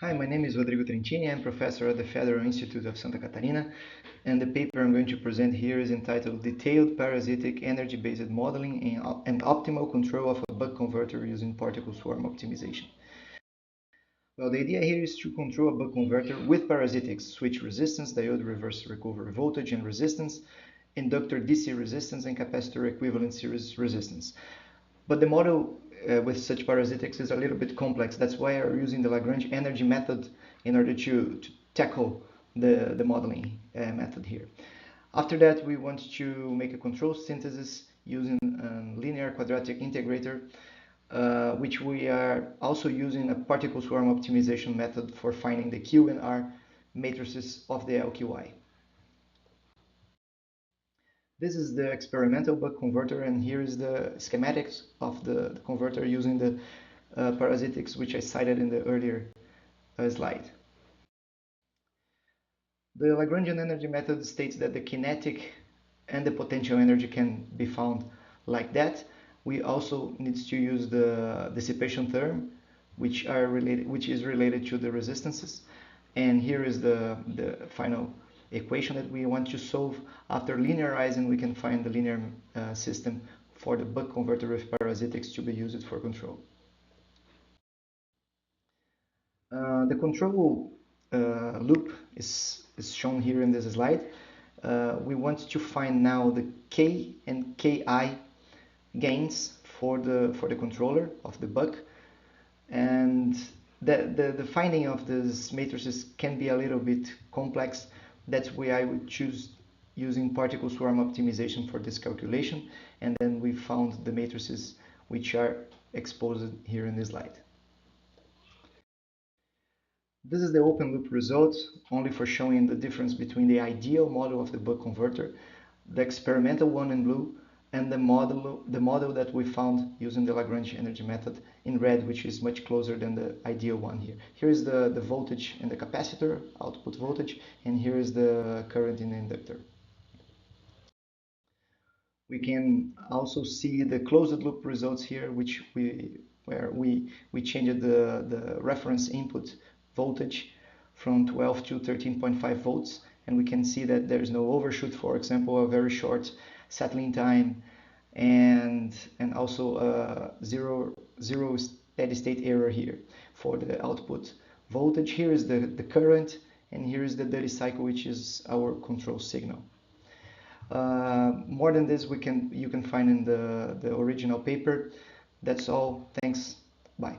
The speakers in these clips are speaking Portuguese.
Hi, my name is Rodrigo Trentini. I'm professor at the Federal Institute of Santa Catarina, and the paper I'm going to present here is entitled Detailed Parasitic Energy-Based Modeling and Optimal Control of a Buck Converter Using Particle Swarm Optimization. Well, the idea here is to control a buck converter with parasitics, switch resistance, diode reverse recovery voltage and resistance, inductor DC resistance, and capacitor equivalent series resistance. But the model with such parasitics is a little bit complex. That's why we're using the Lagrange energy method in order to tackle the modeling method here. After that, we want to make a control synthesis using a linear quadratic integrator, which we are also using a particle swarm optimization method for finding the Q and R matrices of the LQI. This is the experimental buck converter, and here is the schematics of the converter using the parasitics which I cited in the earlier slide. The Lagrangian energy method states that the kinetic and the potential energy can be found like that. We also need to use the dissipation term, which is related to the resistances. And here is the final equation that we want to solve. After linearizing, we can find the linear system for the buck converter with parasitics to be used for control. The control loop is shown here in this slide. We want to find now the K and Ki gains for the controller of the buck, and the finding of these matrices can be a little bit complex. That's why I would choose using particle swarm optimization for this calculation, and then we found the matrices which are exposed here in this slide. This is the open loop result, only for showing the difference between the ideal model of the buck converter, the experimental one in blue, and the model that we found using the Lagrange energy method in red, which is much closer than the ideal one here. Here is the voltage in the capacitor, output voltage, and here is the current in the inductor. We can also see the closed loop results here, where we changed the reference input voltage from 12 to 13.5 volts, and we can see that there's no overshoot, for example, a very short settling time, and also zero steady state error here for the output voltage. Here is the current, and here is the duty cycle, which is our control signal. More than this, you can find in the original paper. That's all. Thanks. Bye.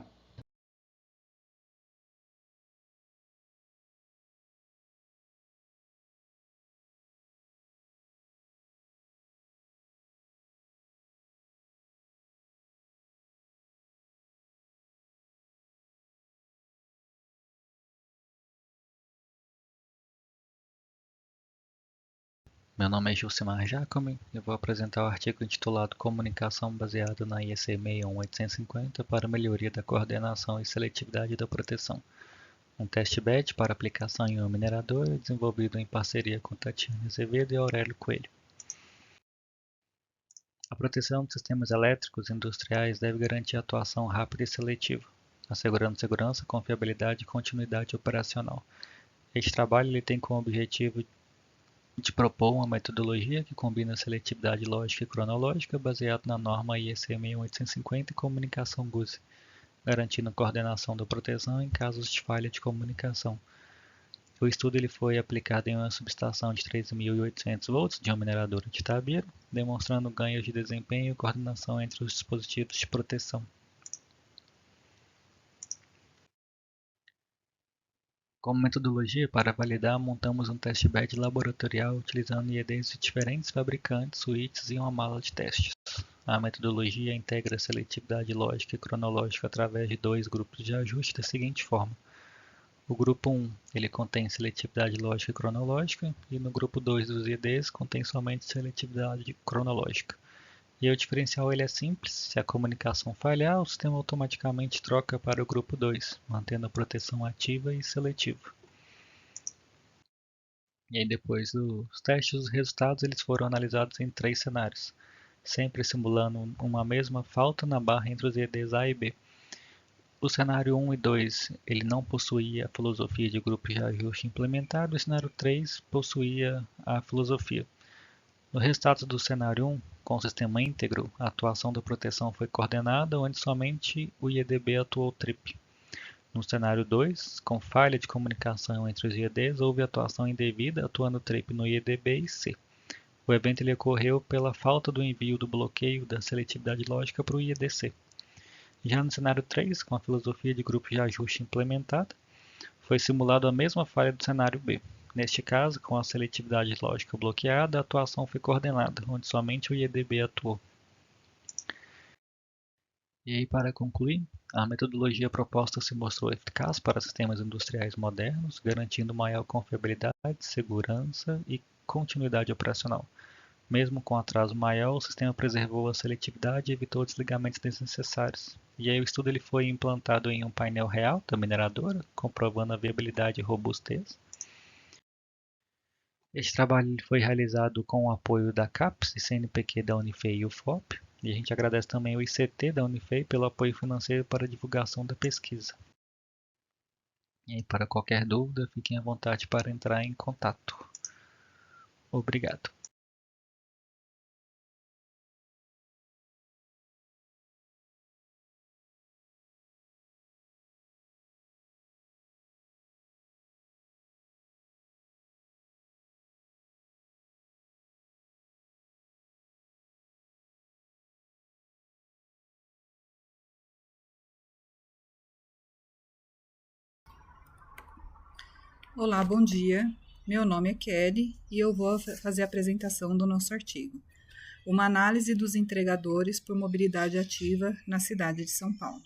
Meu nome é Gilcimar Jacome e vou apresentar o artigo intitulado Comunicação baseada na IEC 61850 para melhoria da coordenação e seletividade da proteção. Um teste bed para aplicação em um minerador desenvolvido em parceria com Tatiana Azevedo e Aurélio Coelho. A proteção de sistemas elétricos industriais deve garantir atuação rápida e seletiva, assegurando segurança, confiabilidade e continuidade operacional. Este trabalho tem como objetivo de propor uma metodologia que combina seletividade lógica e cronológica baseado na norma IEC 61850 e comunicação GUSE, garantindo coordenação da proteção em casos de falha de comunicação. O estudo foi aplicado em uma subestação de 13.800 volts de uma mineradora de Itabira, demonstrando ganhos de desempenho e coordenação entre os dispositivos de proteção. Como metodologia para validar, montamos um teste bed laboratorial utilizando IEDs de diferentes fabricantes, suítes e uma mala de testes. A metodologia integra seletividade lógica e cronológica através de dois grupos de ajuste da seguinte forma. O grupo 1 ele contém seletividade lógica e cronológica, e no grupo 2 dos IEDs contém somente seletividade cronológica. E o diferencial ele é simples: se a comunicação falhar, o sistema automaticamente troca para o grupo 2, mantendo a proteção ativa e seletiva. E aí depois dos testes, os resultados eles foram analisados em 3 cenários, sempre simulando uma mesma falta na barra entre os IEDs A e B. O cenário 1 e 2 ele não possuía a filosofia de grupo de ajuste implementado, e o cenário 3 possuía a filosofia. No resultado do cenário 1, com o sistema íntegro, a atuação da proteção foi coordenada, onde somente o IEDB atuou trip. No cenário 2, com falha de comunicação entre os IEDs, houve atuação indevida, atuando trip no IEDB e C. O evento ele ocorreu pela falta do envio do bloqueio da seletividade lógica para o IEDC. Já no cenário 3, com a filosofia de grupo de ajuste implementada, foi simulado a mesma falha do cenário B. Neste caso, com a seletividade lógica bloqueada, a atuação foi coordenada, onde somente o IEDB atuou. E aí, para concluir, a metodologia proposta se mostrou eficaz para sistemas industriais modernos, garantindo maior confiabilidade, segurança e continuidade operacional. Mesmo com atraso maior, o sistema preservou a seletividade e evitou desligamentos desnecessários. E aí o estudo ele foi implantado em um painel real da mineradora, comprovando a viabilidade e robustez. Este trabalho foi realizado com o apoio da CAPES e CNPq da Unifei e UFOP. E a gente agradece também o ICT da Unifei pelo apoio financeiro para a divulgação da pesquisa. E aí, para qualquer dúvida, fiquem à vontade para entrar em contato. Obrigado. Olá, bom dia. Meu nome é Kelly e eu vou fazer a apresentação do nosso artigo. Uma análise dos entregadores por mobilidade ativa na cidade de São Paulo.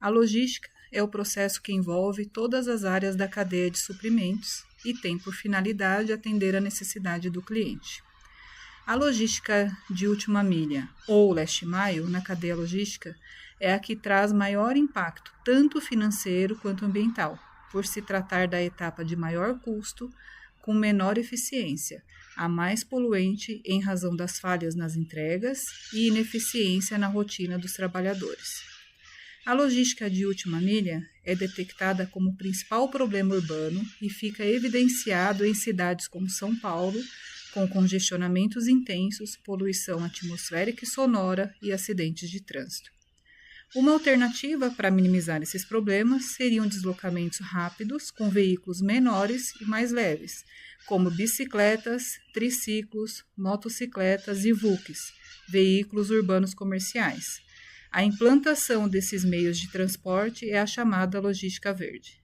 A logística é o processo que envolve todas as áreas da cadeia de suprimentos e tem por finalidade atender a necessidade do cliente. A logística de última milha, ou last mile, na cadeia logística, é a que traz maior impacto, tanto financeiro quanto ambiental, por se tratar da etapa de maior custo, com menor eficiência, a mais poluente em razão das falhas nas entregas e ineficiência na rotina dos trabalhadores. A logística de última milha é detectada como principal problema urbano e fica evidenciado em cidades como São Paulo, com congestionamentos intensos, poluição atmosférica e sonora e acidentes de trânsito. Uma alternativa para minimizar esses problemas seriam deslocamentos rápidos com veículos menores e mais leves, como bicicletas, triciclos, motocicletas e VUCs, veículos urbanos comerciais. A implantação desses meios de transporte é a chamada logística verde.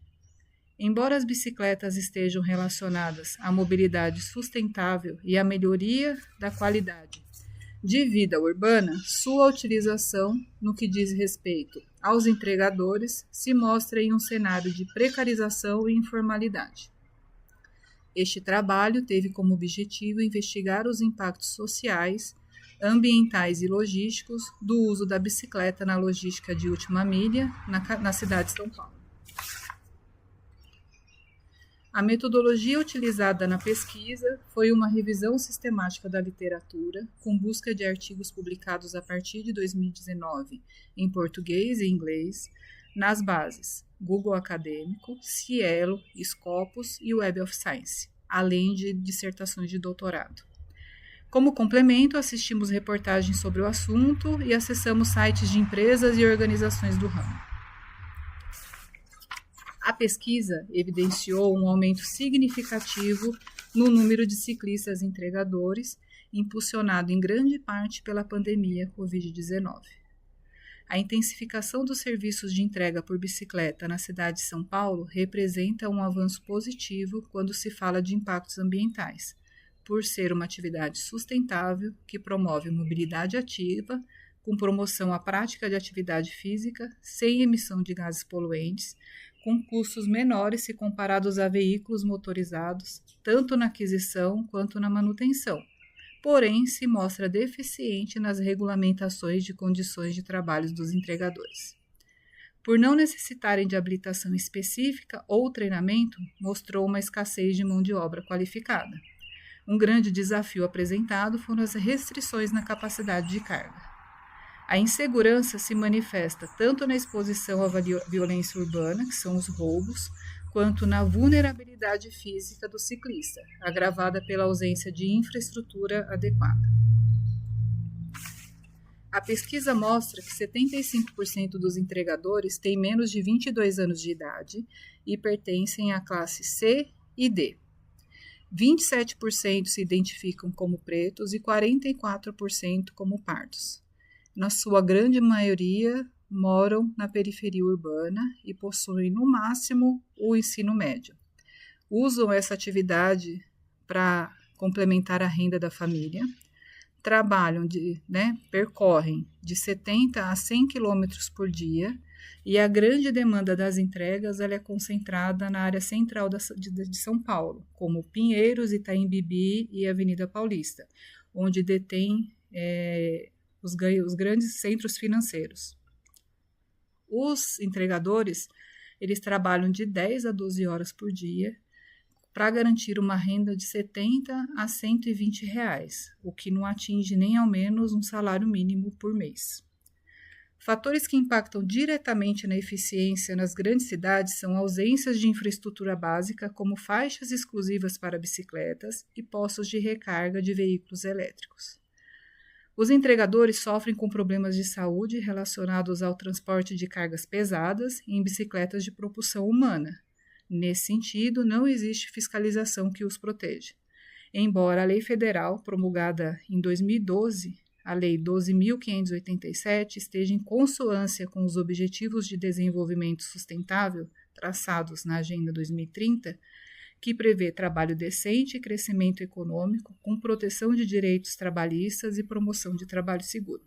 Embora as bicicletas estejam relacionadas à mobilidade sustentável e à melhoria da qualidade de vida urbana, sua utilização, no que diz respeito aos entregadores, se mostra em um cenário de precarização e informalidade. Este trabalho teve como objetivo investigar os impactos sociais, ambientais e logísticos do uso da bicicleta na logística de última milha na cidade de São Paulo. A metodologia utilizada na pesquisa foi uma revisão sistemática da literatura, com busca de artigos publicados a partir de 2019 em português e inglês, nas bases Google Acadêmico, Cielo, Scopus e Web of Science, além de dissertações de doutorado. Como complemento, assistimos reportagens sobre o assunto e acessamos sites de empresas e organizações do ramo. A pesquisa evidenciou um aumento significativo no número de ciclistas entregadores, impulsionado em grande parte pela pandemia Covid-19. A intensificação dos serviços de entrega por bicicleta na cidade de São Paulo representa um avanço positivo quando se fala de impactos ambientais, por ser uma atividade sustentável que promove mobilidade ativa, com promoção à prática de atividade física, sem emissão de gases poluentes, com custos menores se comparados a veículos motorizados, tanto na aquisição quanto na manutenção, porém se mostra deficiente nas regulamentações de condições de trabalho dos entregadores. Por não necessitarem de habilitação específica ou treinamento, mostrou uma escassez de mão de obra qualificada. Um grande desafio apresentado foram as restrições na capacidade de carga. A insegurança se manifesta tanto na exposição à violência urbana, que são os roubos, quanto na vulnerabilidade física do ciclista, agravada pela ausência de infraestrutura adequada. A pesquisa mostra que 75% dos entregadores têm menos de 22 anos de idade e pertencem à classe C e D. 27% se identificam como pretos e 44% como pardos. Na sua grande maioria, moram na periferia urbana e possuem, no máximo, o ensino médio. Usam essa atividade para complementar a renda da família, percorrem de 70 a 100 quilômetros por dia e a grande demanda das entregas ela é concentrada na área central de São Paulo, como Pinheiros, Itaim Bibi e Avenida Paulista, onde detém os grandes centros financeiros. Os entregadores, eles trabalham de 10 a 12 horas por dia para garantir uma renda de R$ 70 a R$ 120, o que não atinge nem ao menos um salário mínimo por mês. Fatores que impactam diretamente na eficiência nas grandes cidades são ausências de infraestrutura básica, como faixas exclusivas para bicicletas e postos de recarga de veículos elétricos. Os entregadores sofrem com problemas de saúde relacionados ao transporte de cargas pesadas em bicicletas de propulsão humana. Nesse sentido, não existe fiscalização que os proteja. Embora a lei federal, promulgada em 2012, a Lei 12.587, esteja em consonância com os Objetivos de Desenvolvimento Sustentável traçados na Agenda 2030, que prevê trabalho decente e crescimento econômico, com proteção de direitos trabalhistas e promoção de trabalho seguro.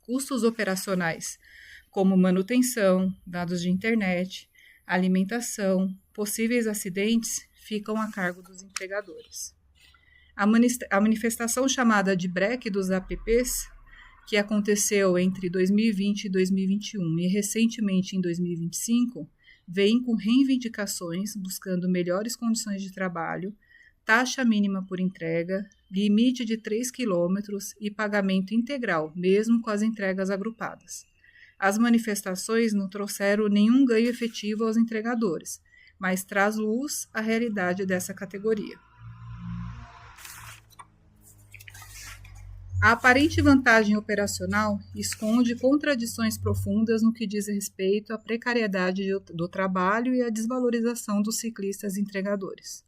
Custos operacionais, como manutenção, dados de internet, alimentação, possíveis acidentes, ficam a cargo dos entregadores. A manifestação chamada de break dos apps, que aconteceu entre 2020 e 2021 e recentemente em 2025, vem com reivindicações buscando melhores condições de trabalho, taxa mínima por entrega, limite de 3 km e pagamento integral, mesmo com as entregas agrupadas. As manifestações não trouxeram nenhum ganho efetivo aos entregadores, mas traz luz à realidade dessa categoria. A aparente vantagem operacional esconde contradições profundas no que diz respeito à precariedade do trabalho e à desvalorização dos ciclistas entregadores.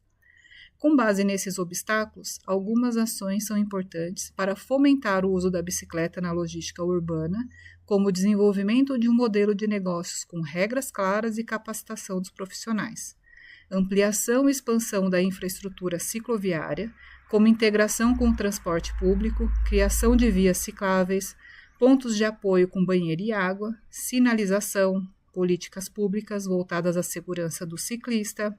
Com base nesses obstáculos, algumas ações são importantes para fomentar o uso da bicicleta na logística urbana, como o desenvolvimento de um modelo de negócios com regras claras e capacitação dos profissionais, ampliação e expansão da infraestrutura cicloviária, como integração com o transporte público, criação de vias cicláveis, pontos de apoio com banheiro e água, sinalização, políticas públicas voltadas à segurança do ciclista,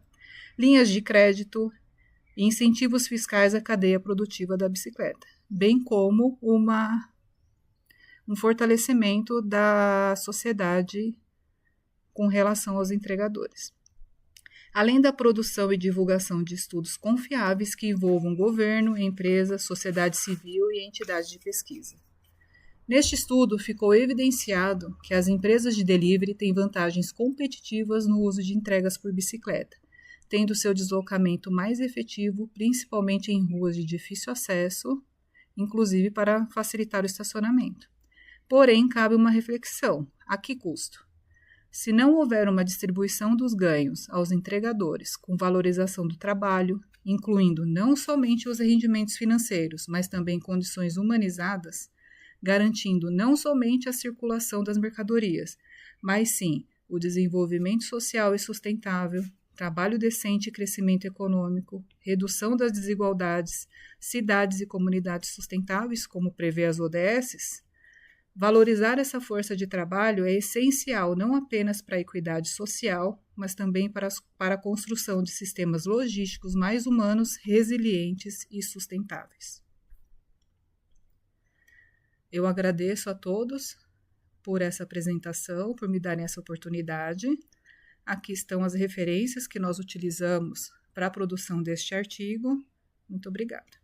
linhas de crédito e incentivos fiscais à cadeia produtiva da bicicleta, bem como um fortalecimento da sociedade com relação aos entregadores. Além da produção e divulgação de estudos confiáveis que envolvam governo, empresas, sociedade civil e entidades de pesquisa. Neste estudo, ficou evidenciado que as empresas de delivery têm vantagens competitivas no uso de entregas por bicicleta, tendo seu deslocamento mais efetivo, principalmente em ruas de difícil acesso, inclusive para facilitar o estacionamento. Porém, cabe uma reflexão: a que custo? Se não houver uma distribuição dos ganhos aos entregadores com valorização do trabalho, incluindo não somente os rendimentos financeiros, mas também condições humanizadas, garantindo não somente a circulação das mercadorias, mas sim o desenvolvimento social e sustentável, trabalho decente e crescimento econômico, redução das desigualdades, cidades e comunidades sustentáveis, como prevê as ODSs, valorizar essa força de trabalho é essencial não apenas para a equidade social, mas também para a construção de sistemas logísticos mais humanos, resilientes e sustentáveis. Eu agradeço a todos por essa apresentação, por me darem essa oportunidade. Aqui estão as referências que nós utilizamos para a produção deste artigo. Muito obrigada.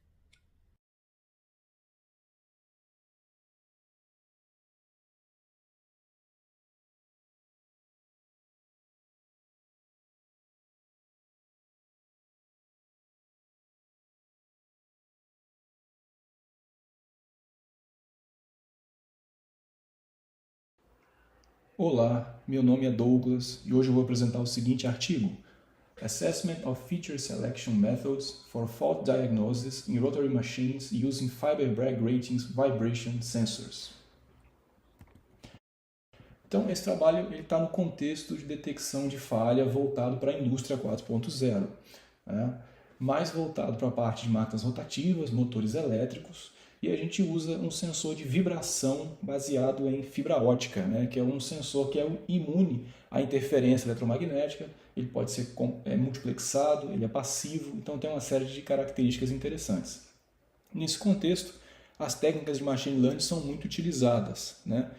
Olá, meu nome é Douglas e hoje eu vou apresentar o seguinte artigo: Assessment of Feature Selection Methods for Fault Diagnosis in Rotary Machines Using Fiber Bragg Ratings Vibration Sensors. Então, esse trabalho está no contexto de detecção de falha voltado para a indústria 4.0, né? Mais voltado para a parte de máquinas rotativas, motores elétricos, e a gente usa um sensor de vibração baseado em fibra ótica, né? Que é um sensor que é imune à interferência eletromagnética, ele pode ser multiplexado, ele é passivo, então tem uma série de características interessantes. Nesse contexto, as técnicas de machine learning são muito utilizadas, né?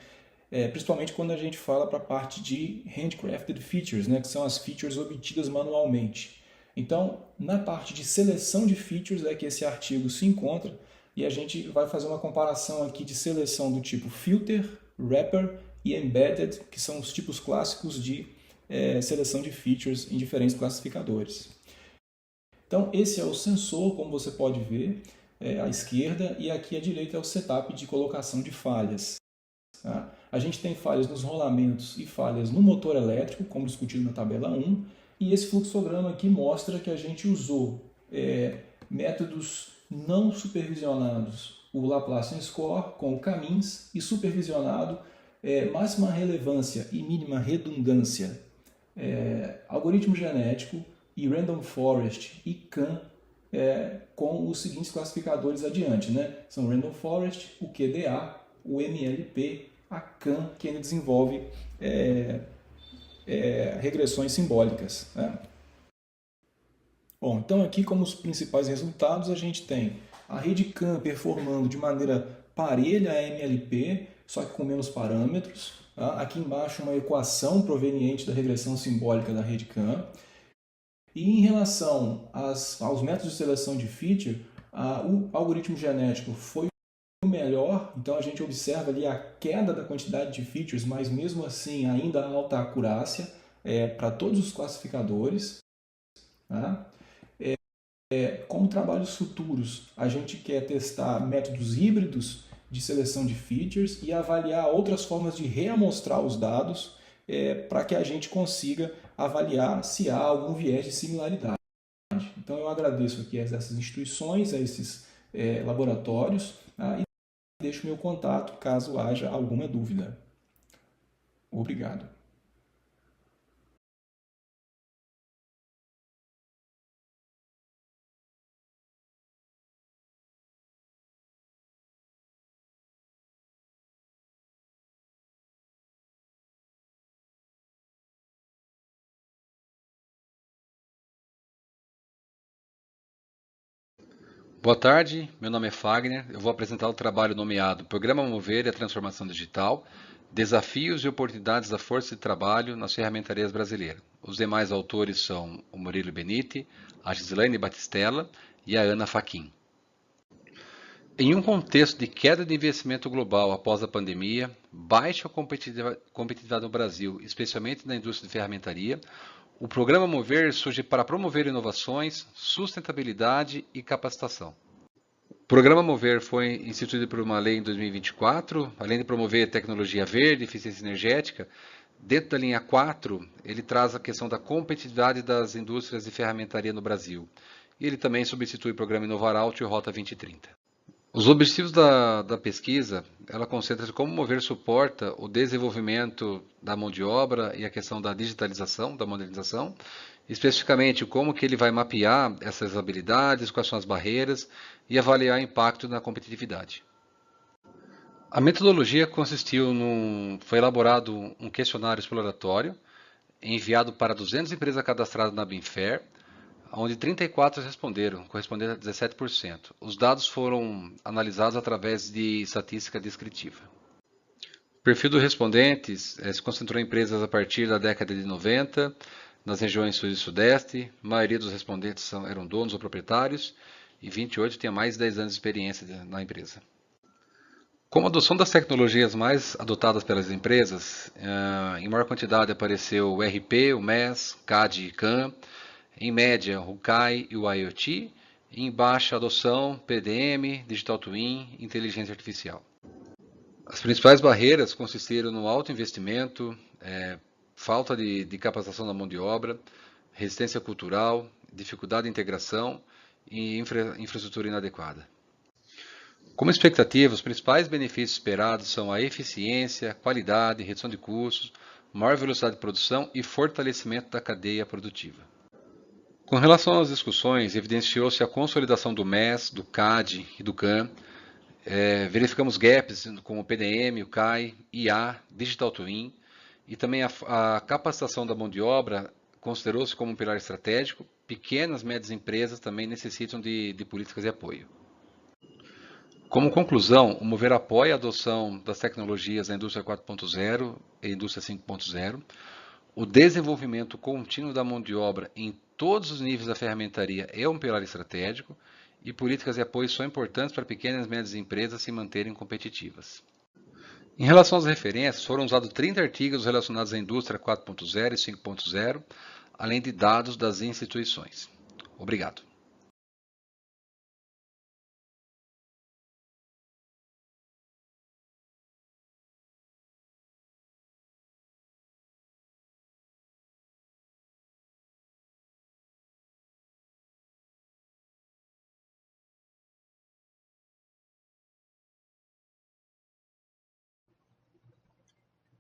Principalmente quando a gente fala para a parte de handcrafted features, né? Que são as features obtidas manualmente. Então, na parte de seleção de features é que esse artigo se encontra e a gente vai fazer uma comparação aqui de seleção do tipo filter, wrapper e embedded, que são os tipos clássicos de seleção de features em diferentes classificadores. Então, esse é o sensor, como você pode ver, à esquerda, e aqui à direita é o setup de colocação de falhas. Tá? A gente tem falhas nos rolamentos e falhas no motor elétrico, como discutido na tabela 1, e esse fluxograma aqui mostra que a gente usou métodos não supervisionados, o Laplacian Score com o K-means, e supervisionado máxima relevância e mínima redundância, algoritmo genético e random forest e CAN, com os seguintes classificadores adiante, né? São random forest, o QDA, o MLP, a CAN, que ainda desenvolve regressões simbólicas, né? Bom, então aqui como os principais resultados a gente tem a rede CAN performando de maneira parelha a MLP, só que com menos parâmetros. Tá? Aqui embaixo uma equação proveniente da regressão simbólica da rede CAN. E em relação aos métodos de seleção de feature, o algoritmo genético foi o melhor, então a gente observa ali a queda da quantidade de features, mas mesmo assim ainda alta acurácia para todos os classificadores. Tá? Como trabalhos futuros, a gente quer testar métodos híbridos de seleção de features e avaliar outras formas de reamostrar os dados para que a gente consiga avaliar se há algum viés de similaridade. Então eu agradeço aqui a essas instituições, a esses laboratórios, e deixo meu contato caso haja alguma dúvida. Obrigado. Boa tarde, meu nome é Fagner. Eu vou apresentar o trabalho nomeado Programa Mover e a Transformação Digital, Desafios e Oportunidades da Força de Trabalho nas Ferramentarias Brasileiras. Os demais autores são o Murilo Benite, a Gislaine Batistella e a Ana Fachin. Em um contexto de queda de investimento global após a pandemia, baixa competitividade no Brasil, especialmente na indústria de ferramentaria, o Programa Mover surge para promover inovações, sustentabilidade e capacitação. O Programa Mover foi instituído por uma lei em 2024, além de promover tecnologia verde, eficiência energética. Dentro da linha 4, ele traz a questão da competitividade das indústrias de ferramentaria no Brasil. E ele também substitui o Programa Inovar Alto e o Rota 2030. Os objetivos da pesquisa, ela concentra-se como o Mover suporta o desenvolvimento da mão de obra e a questão da digitalização, da modernização, especificamente como que ele vai mapear essas habilidades, quais são as barreiras e avaliar o impacto na competitividade. A metodologia foi elaborado um questionário exploratório enviado para 200 empresas cadastradas na BIMFAIR, onde 34 responderam, correspondendo a 17%. Os dados foram analisados através de estatística descritiva. O perfil dos respondentes se concentrou em empresas a partir da década de 90, nas regiões sul e sudeste. A maioria dos respondentes eram donos ou proprietários, e 28 tinham mais de 10 anos de experiência na empresa. Como a adoção das tecnologias mais adotadas pelas empresas, em maior quantidade apareceu o RP, o MES, CAD e CAM, em média o CAI e o IoT, em baixa adoção PDM, Digital Twin, inteligência artificial. As principais barreiras consistiram no alto investimento, falta de capacitação da mão de obra, resistência cultural, dificuldade de integração e infraestrutura inadequada. Como expectativa, os principais benefícios esperados são a eficiência, qualidade, redução de custos, maior velocidade de produção e fortalecimento da cadeia produtiva. Com relação às discussões, evidenciou-se a consolidação do MES, do CAD e do CAN. Verificamos gaps como o PDM, o CAI, IA, Digital Twin, e também a capacitação da mão de obra considerou-se como um pilar estratégico. Pequenas e médias empresas também necessitam de políticas de apoio. Como conclusão, o Mover apoia a adoção das tecnologias da indústria 4.0 e indústria 5.0, o desenvolvimento contínuo da mão de obra em todos os níveis da ferramentaria é um pilar estratégico e políticas de apoio são importantes para pequenas e médias empresas se manterem competitivas. Em relação às referências, foram usados 30 artigos relacionados à indústria 4.0 e 5.0, além de dados das instituições. Obrigado.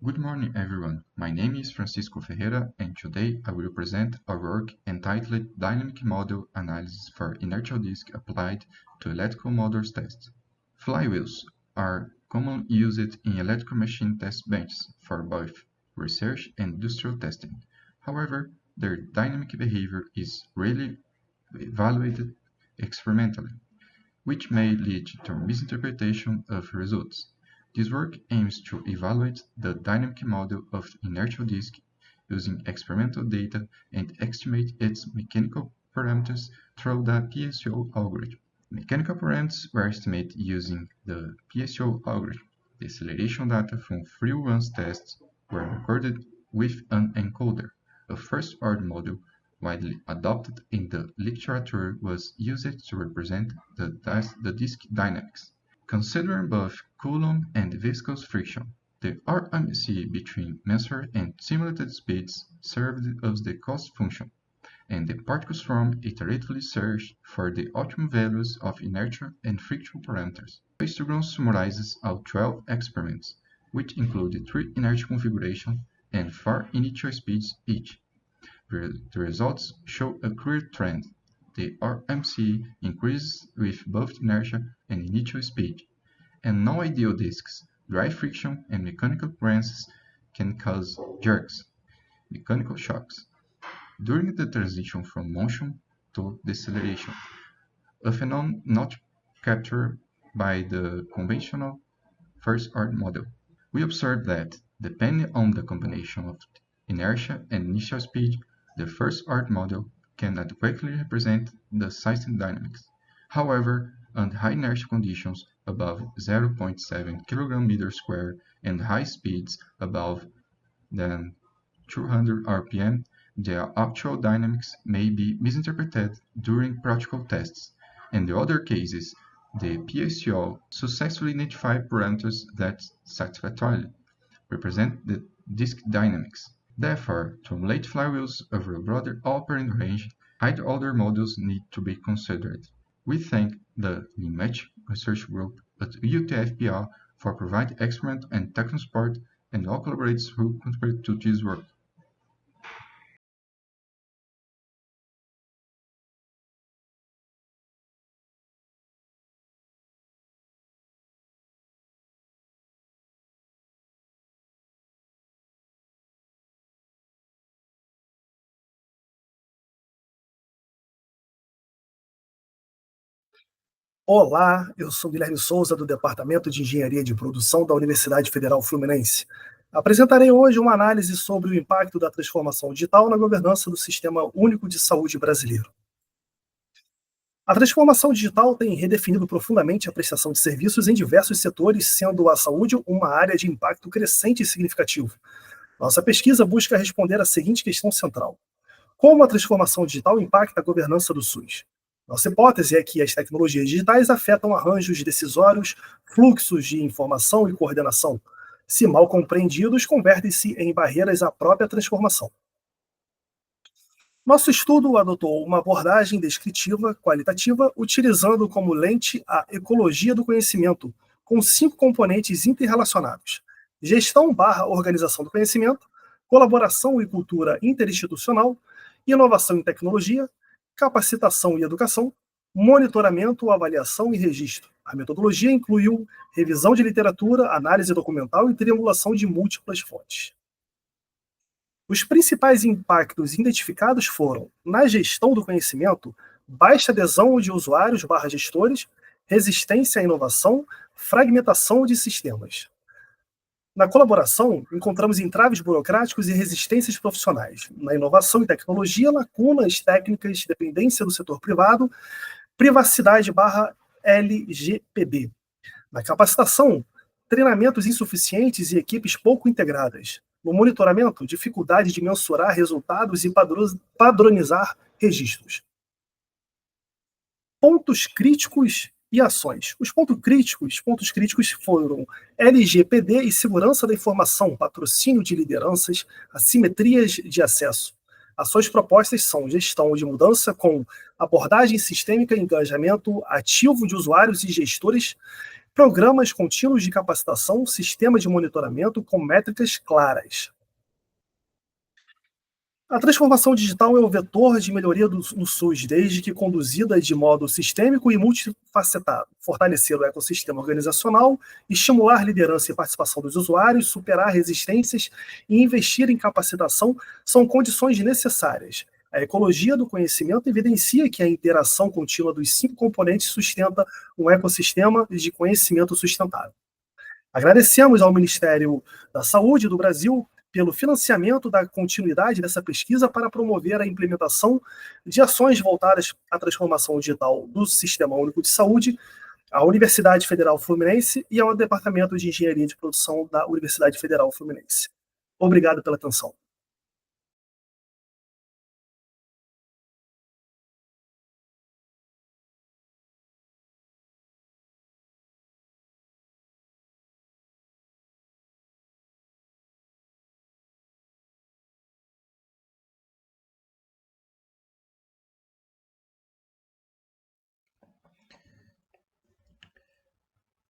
Good morning, everyone. My name is Francisco Ferreira, and today I will present our work entitled Dynamic Model Analysis for Inertial Disk Applied to Electrical Motors Test. Flywheels are commonly used in electrical machine test benches for both research and industrial testing. However, their dynamic behavior is rarely evaluated experimentally, which may lead to misinterpretation of results. This work aims to evaluate the dynamic model of inertial disk using experimental data and estimate its mechanical parameters through the PSO algorithm. Mechanical parameters were estimated using the PSO algorithm. The acceleration data from free-runs tests were recorded with an encoder. A first-order model widely adopted in the literature was used to represent the disk dynamics. Considering both Coulomb and viscous friction, the RMC between measured and simulated speeds served as the cost function, and the particle swarm iteratively searched for the optimum values of inertia and friction parameters. The histogram summarizes all 12 experiments, which included 3 inertia configurations and 4 initial speeds each. The results show a clear trend. The RMC increases with both inertia and initial speed, and non-ideal disks, dry friction, and mechanical branches can cause jerks, mechanical shocks, during the transition from motion to deceleration, a phenomenon not captured by the conventional first-order model. We observed that, depending on the combination of inertia and initial speed, the first-order model can adequately represent the system dynamics. However, under high inertia conditions above 0.7 kg/m² and high speeds above than 200 rpm, the actual dynamics may be misinterpreted during practical tests. In the other cases, the PSO successfully identified parameters that satisfactorily represent the disk dynamics. Therefore, to emulate flywheels over a broader operating range, other models need to be considered. We thank the LIMET research group at UTFPR for providing experimental and technical support and all collaborators who contribute to this work. Olá, eu sou Guilherme Souza, do Departamento de Engenharia de Produção da Universidade Federal Fluminense. Apresentarei hoje uma análise sobre o impacto da transformação digital na governança do Sistema Único de Saúde brasileiro. A transformação digital tem redefinido profundamente a prestação de serviços em diversos setores, sendo a saúde uma área de impacto crescente e significativo. Nossa pesquisa busca responder à seguinte questão central: como a transformação digital impacta a governança do SUS? Nossa hipótese é que as tecnologias digitais afetam arranjos decisórios, fluxos de informação e coordenação. Se mal compreendidos, convertem-se em barreiras à própria transformação. Nosso estudo adotou uma abordagem descritiva, qualitativa, utilizando como lente a ecologia do conhecimento, com 5 componentes interrelacionados: gestão/organização do conhecimento, colaboração e cultura interinstitucional, inovação em tecnologia, capacitação e educação, monitoramento, avaliação e registro. A metodologia incluiu revisão de literatura, análise documental e triangulação de múltiplas fontes. Os principais impactos identificados foram, na gestão do conhecimento, baixa adesão de usuários/gestores, resistência à inovação, fragmentação de sistemas. Na colaboração, encontramos entraves burocráticos e resistências profissionais. Na inovação e tecnologia, lacunas técnicas, dependência do setor privado, privacidade/LGPD. Na capacitação, treinamentos insuficientes e equipes pouco integradas. No monitoramento, dificuldade de mensurar resultados e padronizar registros. Pontos críticos e ações. Os pontos críticos foram LGPD e segurança da informação, patrocínio de lideranças, assimetrias de acesso. Ações propostas são gestão de mudança com abordagem sistêmica e engajamento ativo de usuários e gestores, programas contínuos de capacitação, sistema de monitoramento com métricas claras. A transformação digital é o vetor de melhoria no SUS, desde que conduzida de modo sistêmico e multifacetado, fortalecer o ecossistema organizacional, estimular liderança e participação dos usuários, superar resistências e investir em capacitação são condições necessárias. A ecologia do conhecimento evidencia que a interação contínua dos 5 componentes sustenta um ecossistema de conhecimento sustentável. Agradecemos ao Ministério da Saúde do Brasil pelo financiamento da continuidade dessa pesquisa para promover a implementação de ações voltadas à transformação digital do Sistema Único de Saúde, à Universidade Federal Fluminense e ao Departamento de Engenharia de Produção da Universidade Federal Fluminense. Obrigado pela atenção.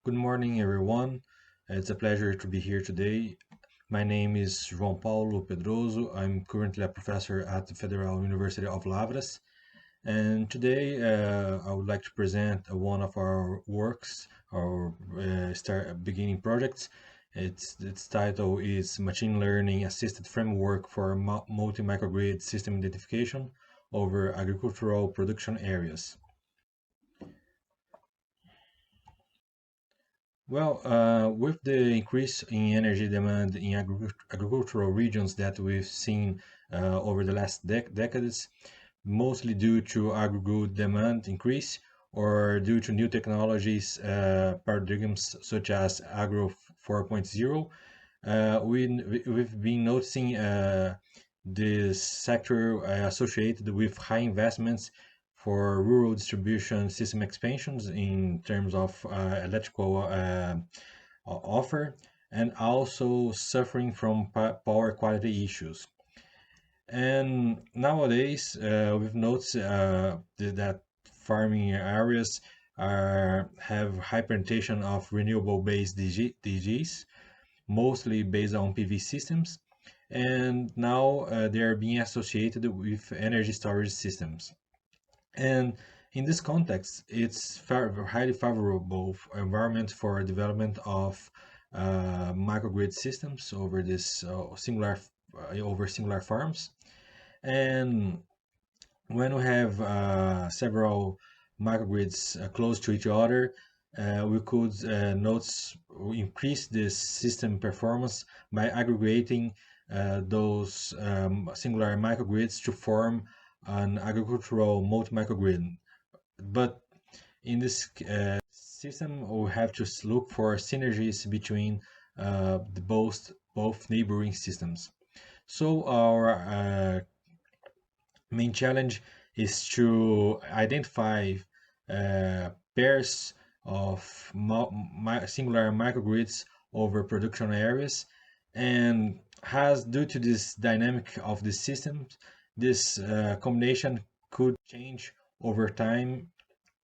Good morning, everyone. It's a pleasure to be here today. My name is João Paulo Pedroso. I'm currently a professor at the Federal University of Lavras. And today I would like to present one of our works, our beginning projects. Its title is Machine Learning Assisted Framework for Multi-Microgrid System Identification over Agricultural Production Areas. Well, with the increase in energy demand in agricultural regions that we've seen over the last decades, mostly due to agri-good demand increase or due to new technologies, paradigms such as Agro 4.0, we've been noticing this sector associated with high investments for rural distribution system expansions in terms of electrical offer, and also suffering from power quality issues. And nowadays, we've noticed that farming areas have high penetration of renewable-based DGs, mostly based on PV systems, and now they are being associated with energy storage systems. And in this context, it's highly favorable environment for development of microgrid systems over this singular farms. And when we have several microgrids close to each other, we could increase this system performance by aggregating those singular microgrids to form an agricultural multi-microgrid. But in this system, we have to look for synergies between both neighboring systems. So our main challenge is to identify pairs of singular microgrids over production areas, and has, due to this dynamic of the system, this combination could change over time,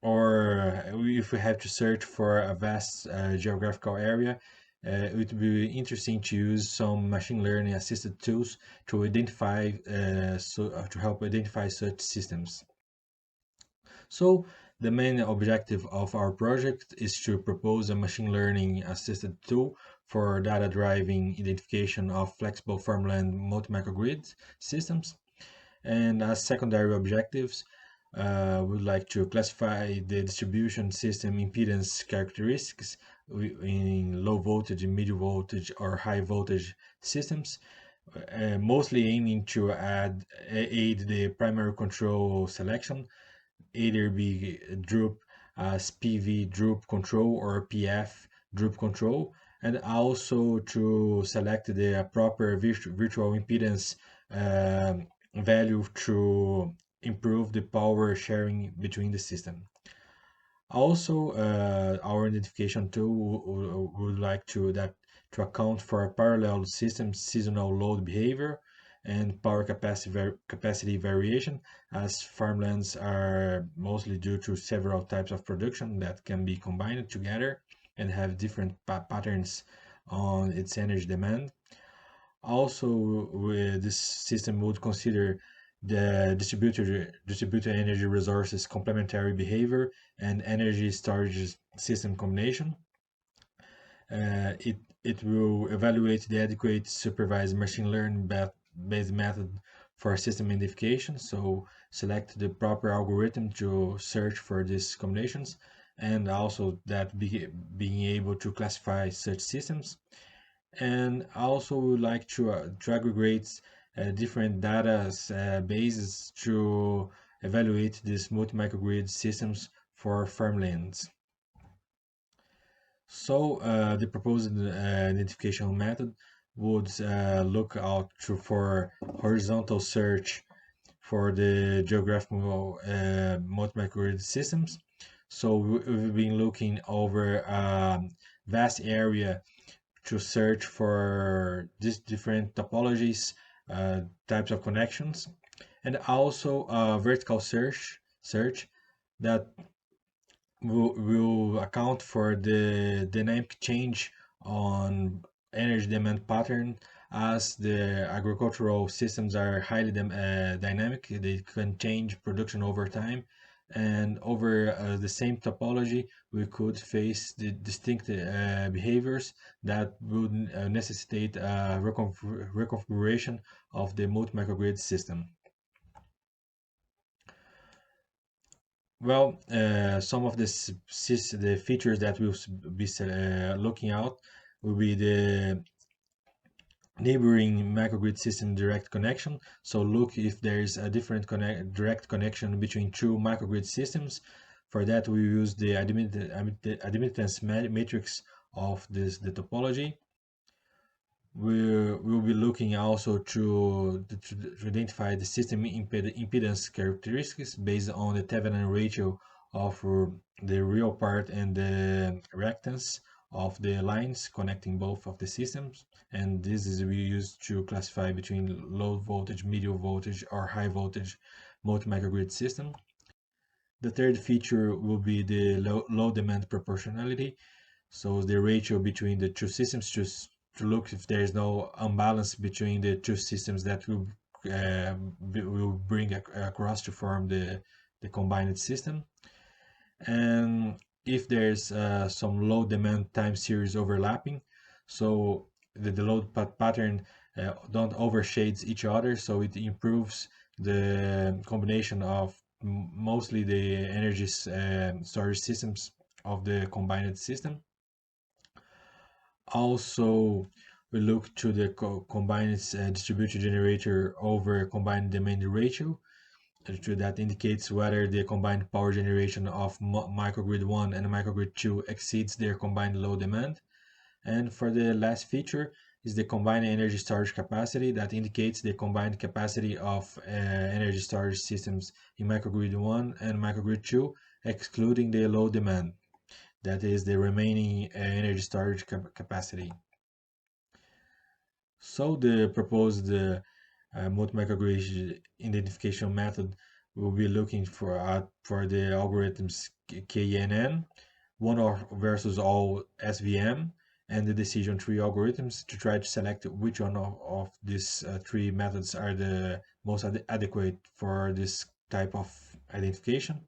or if we have to search for a vast geographical area, it would be interesting to use some machine learning assisted tools to identify to help identify such systems. So the main objective of our project is to propose a machine learning assisted tool for data-driven identification of flexible farmland multi-microgrid systems. And as secondary objectives, we'd like to classify the distribution system impedance characteristics in low voltage, medium voltage, or high voltage systems, mostly aiming to aid the primary control selection, either be Drup as PV Drup control or PF Drup control, and also to select the proper virtual impedance value to improve the power sharing between the system. Also, our identification tool would like to account for parallel system seasonal load behavior and power capacity variation, as farmlands are mostly due to several types of production that can be combined together and have different patterns on its energy demand. Also, this system would consider the distributed energy resources complementary behavior and energy storage system combination. It will evaluate the adequate supervised machine learning based method for system identification, so select the proper algorithm to search for these combinations, and also that being able to classify such systems. And also we would like to aggregate different data bases to evaluate these multi-microgrid systems for farmlands. So the proposed identification method would look out for horizontal search for the geographical multi-microgrid systems. So we've been looking over a vast area to search for these different topologies, types of connections, and also a vertical search that will account for the dynamic change on energy demand pattern, as the agricultural systems are highly dynamic. They can change production over time, and over the same topology we could face the distinct behaviors that would necessitate a reconfiguration of the multi-microgrid system. Well, some of the features that we'll be looking out will be the neighboring microgrid system direct connection. So look if there is a different direct connection between two microgrid systems. For that, we use the admittance matrix of the topology. We'll be looking also to identify the system impedance characteristics based on the Thevenin ratio of the real part and the reactance of the lines connecting both of the systems, and this is we use to classify between low voltage, medium voltage, or high voltage multi-microgrid system. The third feature will be the low demand proportionality, so the ratio between the two systems to look if there is no imbalance between the two systems that will bring across to form the combined system. And if there's some load demand time series overlapping, so the load pattern don't overshades each other, so it improves the combination of mostly the energy storage systems of the combined system. Also, we look to the combined distributed generator over combined demand ratio. That indicates whether the combined power generation of microgrid 1 and microgrid 2 exceeds their combined load demand. And for the last feature is the combined energy storage capacity that indicates the combined capacity of energy storage systems in microgrid 1 and microgrid 2, excluding the load demand. That is the remaining energy storage capacity. So the proposed multi-microgrid identification method will be looking for the algorithms KNN, one versus all SVM, and the decision tree algorithms to try to select which one of these three methods are the most adequate for this type of identification.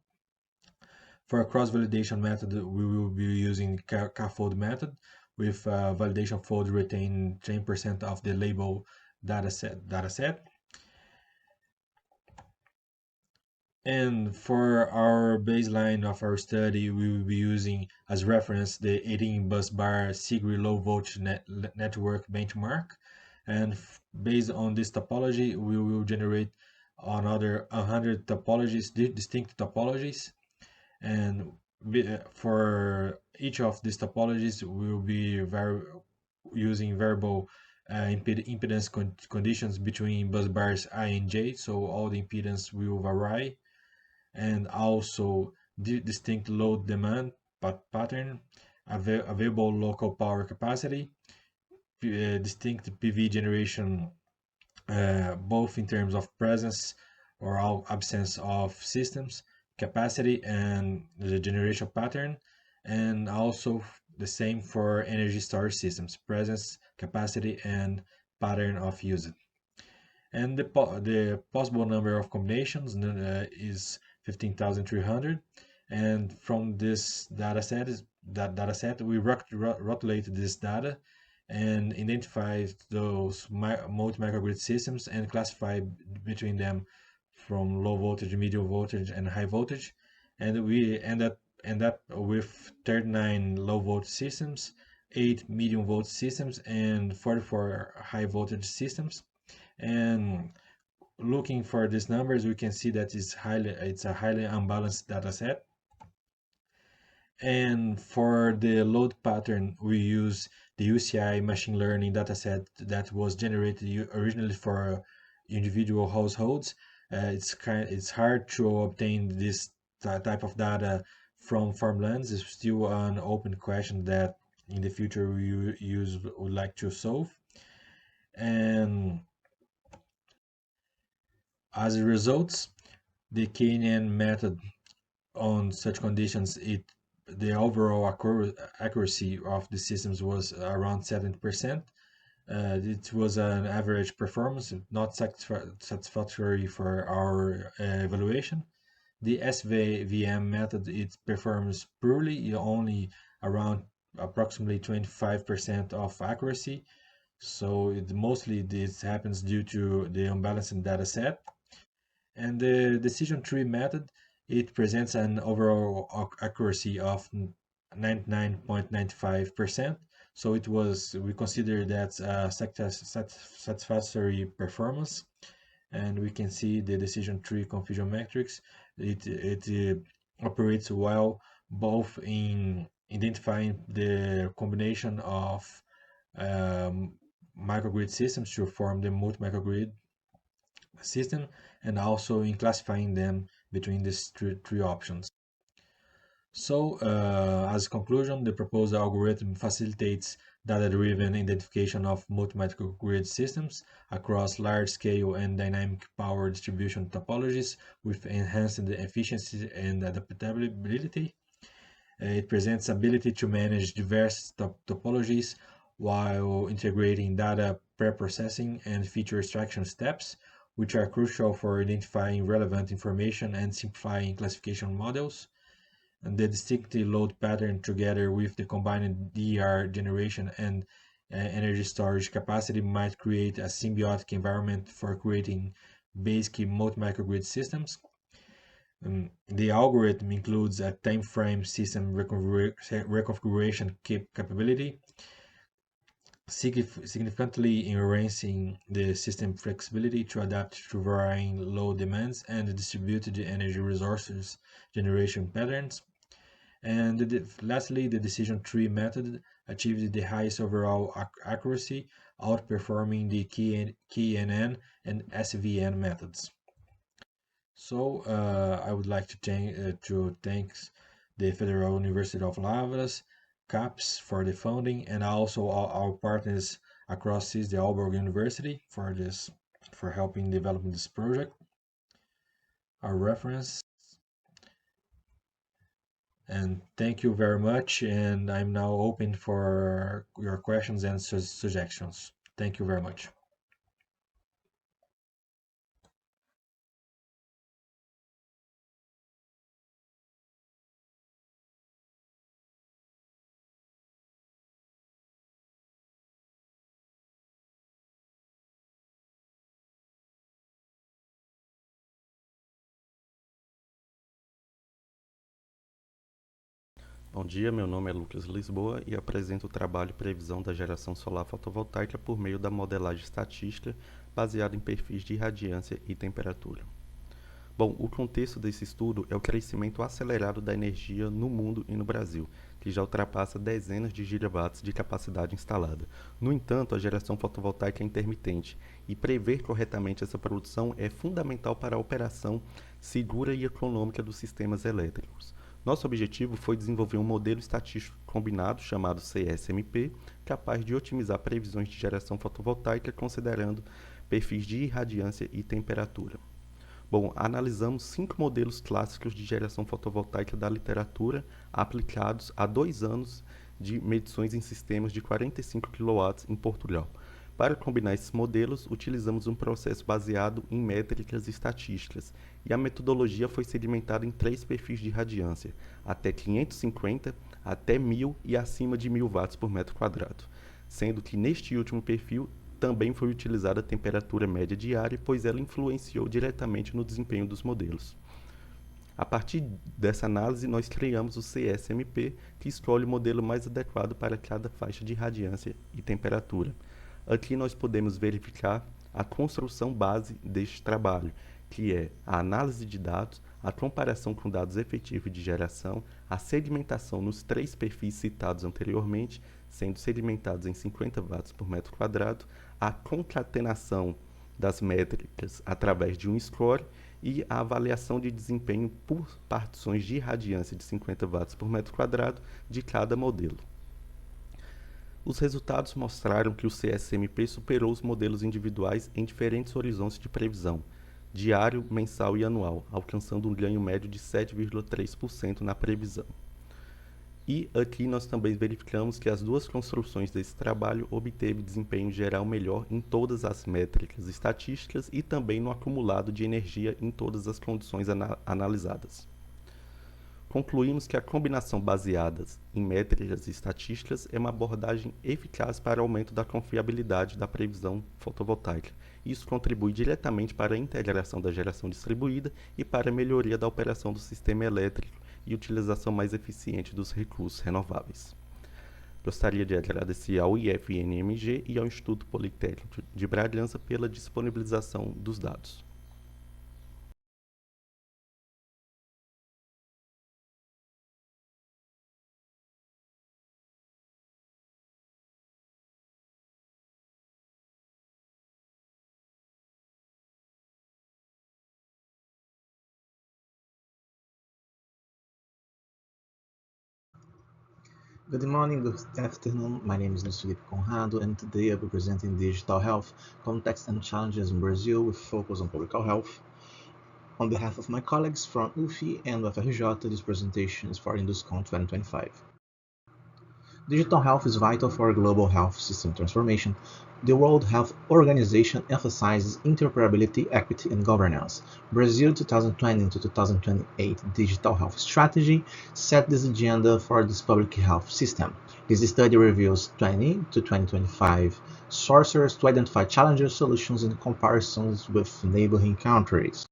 For a cross-validation method, we will be using K-fold method with validation fold retain 10% of the label dataset. And for our baseline of our study, we will be using as reference the 18 bus bar SIGRI low voltage network benchmark. And based on this topology, we will generate another 100 topologies, distinct topologies. And for each of these topologies, we will be using variable impedance conditions between bus bars I and J, so all the impedance will vary, and also distinct load demand pattern, available local power capacity, distinct PV generation, both in terms of presence or absence of systems, capacity, and the generation pattern, and also the same for energy storage systems, presence, capacity, and pattern of usage. And the possible number of combinations is 15,300, and from this dataset we rotulate this data and identify those multi-microgrid systems and classify between them from low voltage, medium voltage, and high voltage, and we end up with 39 low voltage systems, 8 medium voltage systems, and 44 high voltage systems. And looking for these numbers, we can see that it's a highly unbalanced data set. And for the load pattern, we use the UCI machine learning dataset that was generated originally for individual households. It's hard to obtain this type of data from farmlands. It's still an open question that in the future we would like to solve. And as a result, the KNN method on such conditions, the overall accuracy of the systems was around 70%. It was an average performance, not satisfactory for our evaluation. The SVM method, it performs poorly, only around approximately 25% of accuracy. So mostly this happens due to the unbalanced data set. And the decision tree method, it presents an overall accuracy of 99.95%. So we consider that a satisfactory performance. And we can see the decision tree confusion matrix. It operates well both in identifying the combination of microgrid systems to form the multi-microgrid system, and also in classifying them between these three options. So, as a conclusion, the proposed algorithm facilitates data-driven identification of multi-microgrid systems across large-scale and dynamic power distribution topologies with enhanced efficiency and adaptability. It presents ability to manage diverse topologies while integrating data pre-processing and feature extraction steps, which are crucial for identifying relevant information and simplifying classification models. And the distinct load pattern, together with the combined DER generation and energy storage capacity, might create a symbiotic environment for creating basic multi-microgrid systems. The algorithm includes a time frame system reconfiguration capability, significantly enhancing the system flexibility to adapt to varying load demands and distributed energy resources generation patterns. And lastly, the decision tree method achieved the highest overall accuracy, outperforming the KNN and SVN methods. So I would like to thank the Federal University of Lavras, CAPES for the funding, and also our partners across the Aalborg University for helping developing this project. Our reference. And thank you very much, and I'm now open for your questions and suggestions. Thank you very much. Bom dia, meu nome é Lucas Lisboa e apresento o trabalho Previsão da Geração Solar Fotovoltaica por meio da modelagem estatística baseada em perfis de irradiância e temperatura. Bom, o contexto desse estudo é o crescimento acelerado da energia no mundo e no Brasil, que já ultrapassa dezenas de gigawatts de capacidade instalada. No entanto, a geração fotovoltaica é intermitente e prever corretamente essa produção é fundamental para a operação segura e econômica dos sistemas elétricos. Nosso objetivo foi desenvolver um modelo estatístico combinado chamado CSMP, capaz de otimizar previsões de geração fotovoltaica considerando perfis de irradiância e temperatura. Bom, analisamos 5 modelos clássicos de geração fotovoltaica da literatura aplicados a 2 anos de medições em sistemas de 45 kW em Portugal. Para combinar esses modelos, utilizamos um processo baseado em métricas estatísticas, e a metodologia foi segmentada em 3 perfis de irradiância, até 550, até 1000 e acima de 1000 watts por metro quadrado, sendo que neste último perfil também foi utilizada a temperatura média diária, pois ela influenciou diretamente no desempenho dos modelos. A partir dessa análise, nós criamos o CSMP, que escolhe o modelo mais adequado para cada faixa de irradiância e temperatura. Aqui nós podemos verificar a construção base deste trabalho, que é a análise de dados, a comparação com dados efetivos de geração, a segmentação nos 3 perfis citados anteriormente, sendo segmentados em 50 watts por metro quadrado, a concatenação das métricas através de um score e a avaliação de desempenho por partições de irradiância de 50 watts por metro quadrado de cada modelo. Os resultados mostraram que o CSMP superou os modelos individuais em diferentes horizontes de previsão, diário, mensal e anual, alcançando um ganho médio de 7,3% na previsão. E aqui nós também verificamos que as 2 construções desse trabalho obteve desempenho geral melhor em todas as métricas estatísticas e também no acumulado de energia em todas as condições analisadas. Concluímos que a combinação baseada em métricas estatísticas é uma abordagem eficaz para o aumento da confiabilidade da previsão fotovoltaica. Isso contribui diretamente para a integração da geração distribuída e para a melhoria da operação do sistema elétrico e utilização mais eficiente dos recursos renováveis. Gostaria de agradecer ao IFNMG e ao Instituto Politécnico de Bragança pela disponibilização dos dados. Good morning, good afternoon. My name is Luiz Felipe Conrado, and today I'll be presenting digital health, context and challenges in Brazil with focus on public health. On behalf of my colleagues from UFI and UFRJ, this presentation is for IndusCon 2025. Digital health is vital for global health system transformation. The World Health Organization emphasizes interoperability, equity, and governance. Brazil 2020 to 2028 Digital Health Strategy set this agenda for this public health system. This study reviews 20 to 2025 sources to identify challenges, solutions, and comparisons with neighboring countries.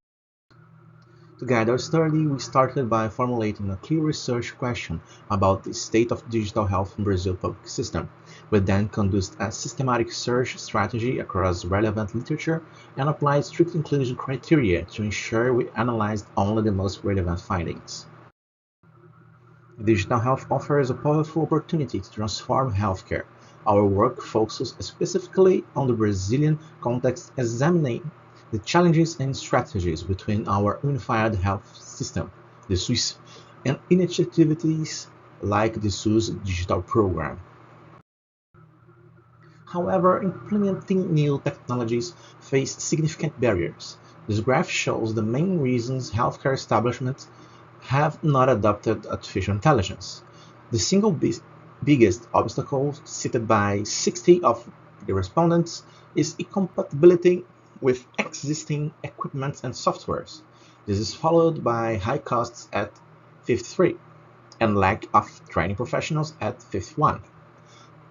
To guide our study, we started by formulating a key research question about the state of digital health in Brazil's public system. We then conducted a systematic search strategy across relevant literature and applied strict inclusion criteria to ensure we analyzed only the most relevant findings. Digital health offers a powerful opportunity to transform healthcare. Our work focuses specifically on the Brazilian context, examining the challenges and strategies between our unified health system, the SUS, and initiatives like the SUS digital program. However, implementing new technologies face significant barriers. This graph shows the main reasons healthcare establishments have not adopted artificial intelligence. The single biggest obstacle cited by 60 of the respondents is incompatibility with existing equipment and softwares. This is followed by high costs at 53 and lack of training professionals at 51.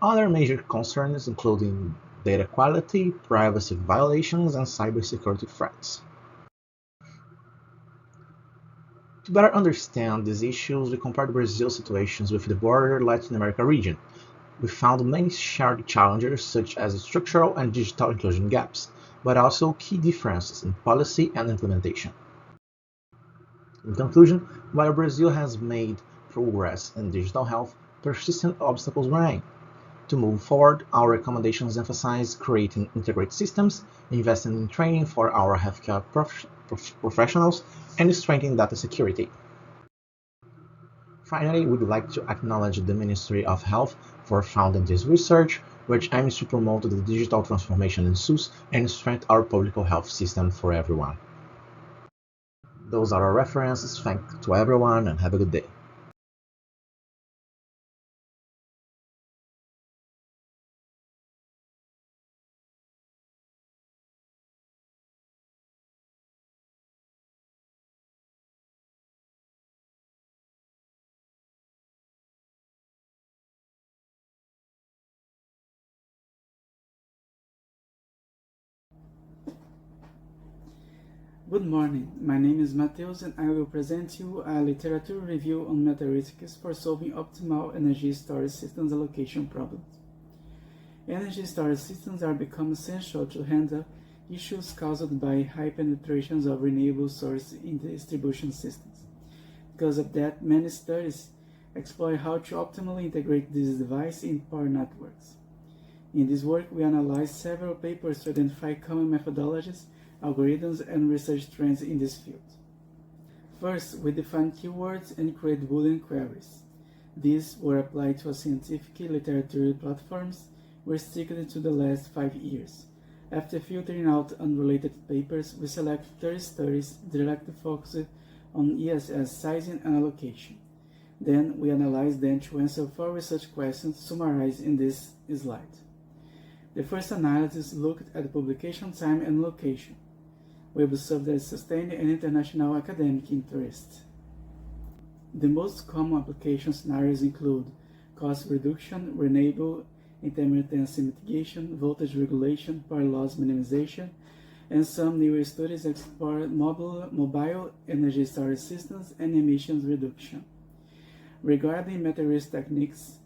Other major concerns including data quality, privacy violations, and cybersecurity threats. To better understand these issues, we compared Brazil's situations with the broader Latin America region. We found many shared challenges such as structural and digital inclusion gaps, but also key differences in policy and implementation. In conclusion, while Brazil has made progress in digital health, persistent obstacles remain. To move forward, our recommendations emphasize creating integrated systems, investing in training for our healthcare professionals, and strengthening data security. Finally, we'd like to acknowledge the Ministry of Health for funding this research, which aims to promote the digital transformation in SUS and strengthen our public health system for everyone. Those are our references. Thank you to everyone and have a good day. Good morning, my name is Matheus and I will present you a literature review on meta-heuristics for solving optimal energy storage systems allocation problems. Energy storage systems are become essential to handle issues caused by high penetrations of renewable sources in the distribution systems. Because of that, many studies explore how to optimally integrate these devices in power networks. In this work, we analyze several papers to identify common methodologies, algorithms, and research trends in this field. First, we define keywords and create Boolean queries. These were applied to scientific literature platforms restricted to the last 5 years. After filtering out unrelated papers, we select 30 studies directly focused on ESS sizing and allocation. Then, we analyze them to answer 4 research questions summarized in this slide. The first analysis looked at publication time and location. We observed a sustained and international academic interest. The most common application scenarios include cost reduction, renewable intermittency mitigation, voltage regulation, power loss minimization, and some newer studies explore mobile energy storage systems and emissions reduction. Regarding meta-heuristic techniques,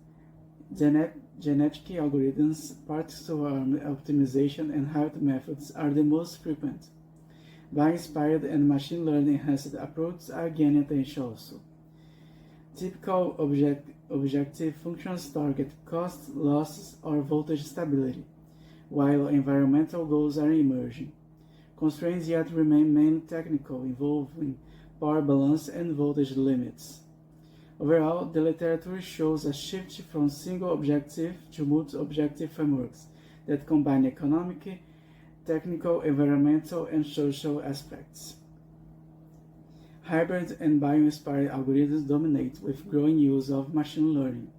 genetic algorithms, particle optimization, and hybrid methods are the most frequent. Bio-inspired and machine learning enhanced approaches are gaining attention also. Typical objective functions target cost, losses, or voltage stability, while environmental goals are emerging. Constraints yet remain mainly technical, involving power balance and voltage limits. Overall, the literature shows a shift from single objective to multi-objective frameworks that combine economic, technical, environmental, and social aspects. Hybrid and bio-inspired algorithms dominate with growing use of machine learning.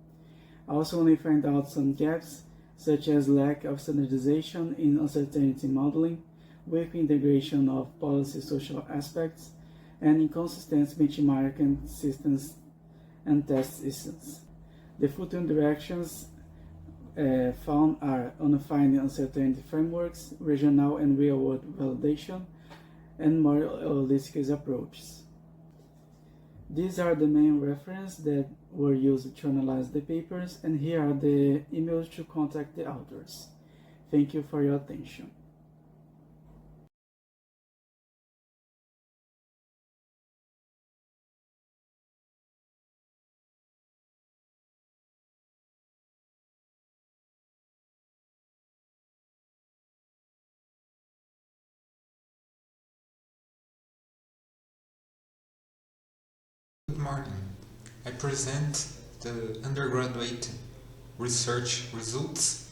Also, we find out some gaps, such as lack of standardization in uncertainty modeling, weak integration of policy social aspects, and inconsistent benchmarking systems and test systems. The future directions found are unifying uncertainty frameworks, regional and real-world validation, and more holistic approaches. These are the main references that were used to analyze the papers, and here are the emails to contact the authors. Thank you for your attention. morning. I present the undergraduate research results